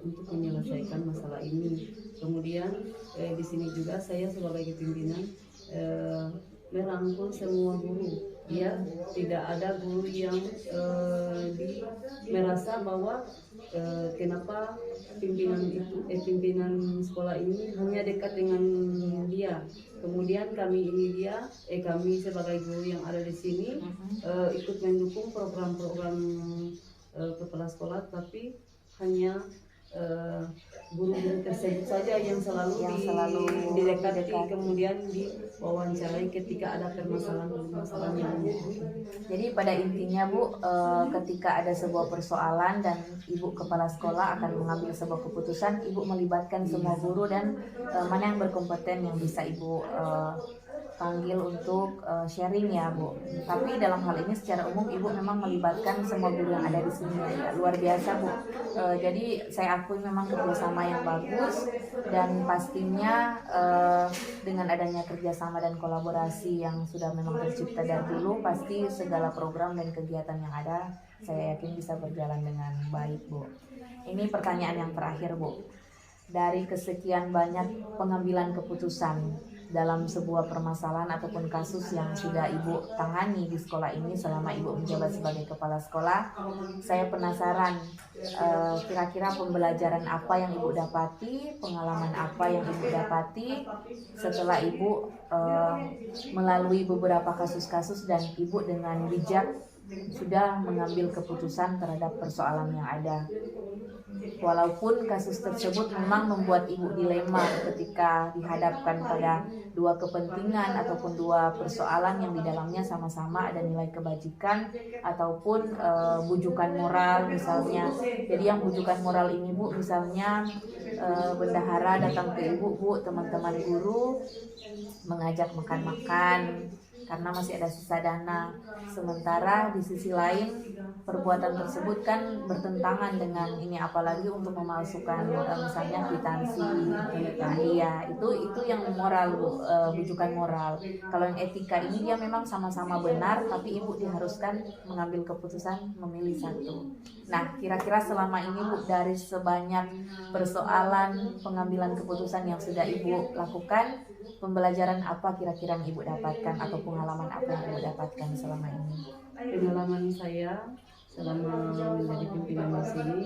untuk menyelesaikan masalah ini. Kemudian di sini juga saya sebagai pimpinan merangkul semua guru. Ya, tidak ada guru yang merasa bahwa kenapa pimpinan sekolah ini hanya dekat dengan dia. Kemudian kami sebagai guru yang ada di sini ikut mendukung program-program kepala sekolah, tapi hanya guru-guru tersebut saja yang selalu didekati, kemudian diwawancarai ketika ada permasalahan yang muncul. Jadi pada intinya Bu, ketika ada sebuah persoalan dan Ibu kepala sekolah akan mengambil sebuah keputusan, Ibu melibatkan semua guru dan mana yang berkompeten yang bisa Ibu panggil untuk sharing ya Bu. Tapi dalam hal ini secara umum Ibu memang melibatkan semua guru yang ada di sini ya. Luar biasa Bu. Jadi saya akui memang kerjasama yang bagus, dan pastinya dengan adanya kerjasama dan kolaborasi yang sudah memang tercipta dari dulu, pasti segala program dan kegiatan yang ada saya yakin bisa berjalan dengan baik Bu. Ini pertanyaan yang terakhir Bu. Dari kesekian banyak pengambilan keputusan dalam sebuah permasalahan ataupun kasus yang sudah Ibu tangani di sekolah ini selama Ibu menjabat sebagai kepala sekolah, saya penasaran kira-kira pembelajaran apa yang Ibu dapati, pengalaman apa yang Ibu dapati setelah Ibu melalui beberapa kasus-kasus dan Ibu dengan bijak sudah mengambil keputusan terhadap persoalan yang ada. Walaupun kasus tersebut memang membuat ibu dilema ketika dihadapkan pada dua kepentingan ataupun dua persoalan yang di dalamnya sama-sama ada nilai kebajikan ataupun bujukan moral misalnya. Jadi yang bujukan moral ini Bu, misalnya bendahara datang ke ibu, Bu, teman-teman guru mengajak makan-makan karena masih ada sisa dana. Sementara di sisi lain perbuatan tersebut kan bertentangan dengan ini, apalagi untuk memalsukan misalnya kwitansi. Nah, iya, itu yang moral Bu, bujukan moral. Kalau yang etika ini dia memang sama-sama benar, tapi ibu diharuskan mengambil keputusan memilih satu. Nah, kira-kira selama ini Bu, dari sebanyak persoalan pengambilan keputusan yang sudah ibu lakukan, pembelajaran apa kira-kira yang ibu dapatkan atau pengalaman apa yang ibu dapatkan selama ini? Pengalaman saya selama menjadi pimpinan di sini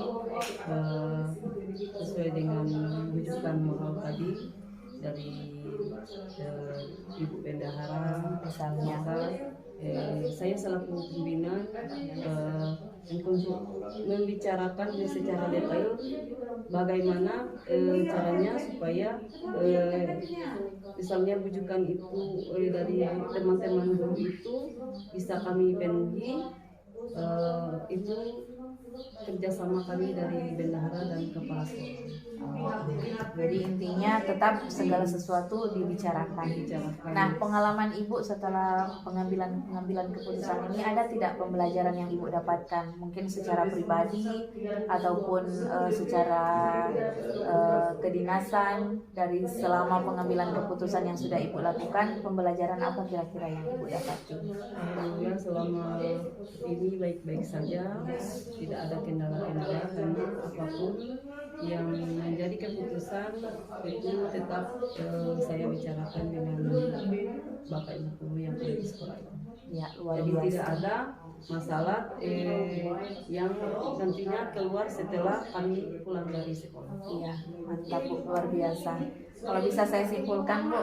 sesuai dengan rujukan moral tadi dari Ibu Bendahara misalnya, saya selaku pimpinan untuk membicarakan secara detail bagaimana caranya supaya misalnya bujukan itu dari teman-teman guru itu bisa kami penuhi. Itu kerjasama kami dari bendahara dan kepala sekolah. Jadi intinya tetap segala sesuatu dibicarakan. Nah, pengalaman ibu setelah pengambilan keputusan ini, ada tidak pembelajaran yang ibu dapatkan? Mungkin secara pribadi ataupun secara kedinasan dari selama pengambilan keputusan yang sudah ibu lakukan, pembelajaran apa kira-kira yang ibu dapatkan? Alhamdulillah selama ini baik-baik saja, tidak ada kendala-kendala, karena apapun yang menjadi keputusan itu tetap saya bicarakan dengan Bapak Ibu guru yang ada di sekolah ini. Ya, luar Jadi biasa. tidak ada masalah yang nantinya keluar setelah kami pulang dari sekolah. Iya, mantap Bu, luar biasa. Kalau bisa saya simpulkan Bu,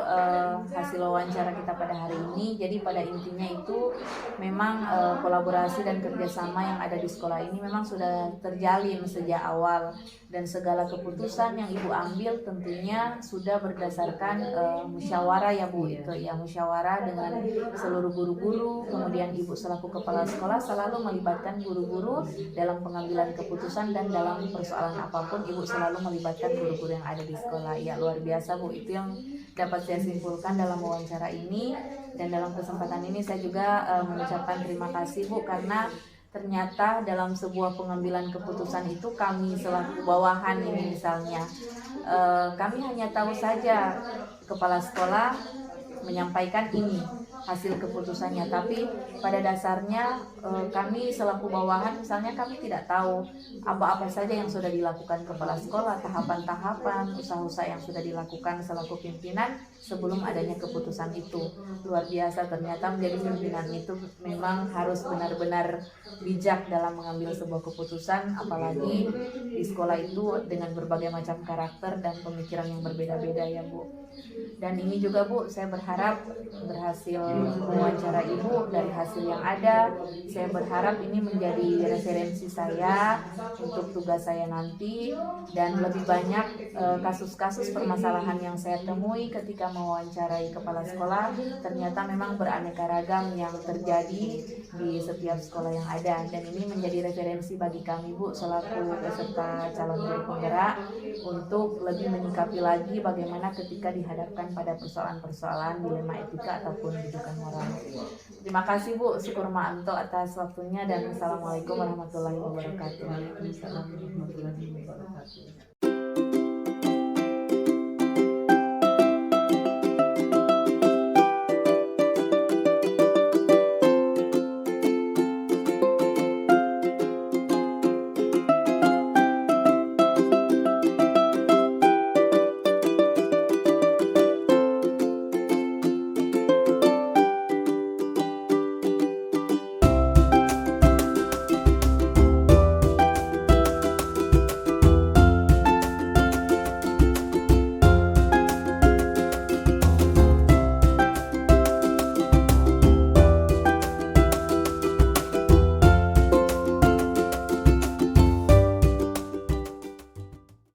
hasil wawancara kita pada hari ini, jadi pada intinya itu memang kolaborasi dan kerjasama yang ada di sekolah ini memang sudah terjalin sejak awal, dan segala keputusan yang ibu ambil tentunya sudah berdasarkan musyawarah ya Bu. Itu ya, musyawarah dengan seluruh guru-guru, kemudian ibu selaku kepala sekolah selalu melibatkan guru-guru dalam pengambilan keputusan, dan dalam persoalan apapun ibu selalu melibatkan guru-guru yang ada di sekolah. Ya, luar biasa Bu, itu yang dapat saya simpulkan dalam wawancara ini. Dan dalam kesempatan ini saya juga mengucapkan terima kasih Bu, karena ternyata dalam sebuah pengambilan keputusan itu kami selaku bawahan ini misalnya, kami hanya tahu saja kepala sekolah menyampaikan ini hasil keputusannya, tapi pada dasarnya kami selaku bawahan misalnya kami tidak tahu apa-apa saja yang sudah dilakukan kepala sekolah, tahapan-tahapan, usaha-usaha yang sudah dilakukan selaku pimpinan sebelum adanya keputusan itu. Luar biasa, ternyata menjadi pimpinan itu memang harus benar-benar bijak dalam mengambil sebuah keputusan, apalagi di sekolah itu dengan berbagai macam karakter dan pemikiran yang berbeda-beda ya Bu. Dan ini juga Bu, saya berharap berhasil mewawancara ibu, dari hasil yang ada saya berharap ini menjadi referensi saya untuk tugas saya nanti, dan lebih banyak kasus-kasus permasalahan yang saya temui ketika mewawancarai kepala sekolah ternyata memang beraneka ragam yang terjadi di setiap sekolah yang ada, dan ini menjadi referensi bagi kami Bu selaku peserta calon guru penggerak untuk lebih menyikapi lagi bagaimana ketika dihadapkan pada persoalan-persoalan dilema etika ataupun rujukan moral. Terima kasih Bu Sukurma Anto atas waktunya, dan Assalamualaikum warahmatullahi wabarakatuh. Waalaikumsalam warahmatullahi wabarakatuh.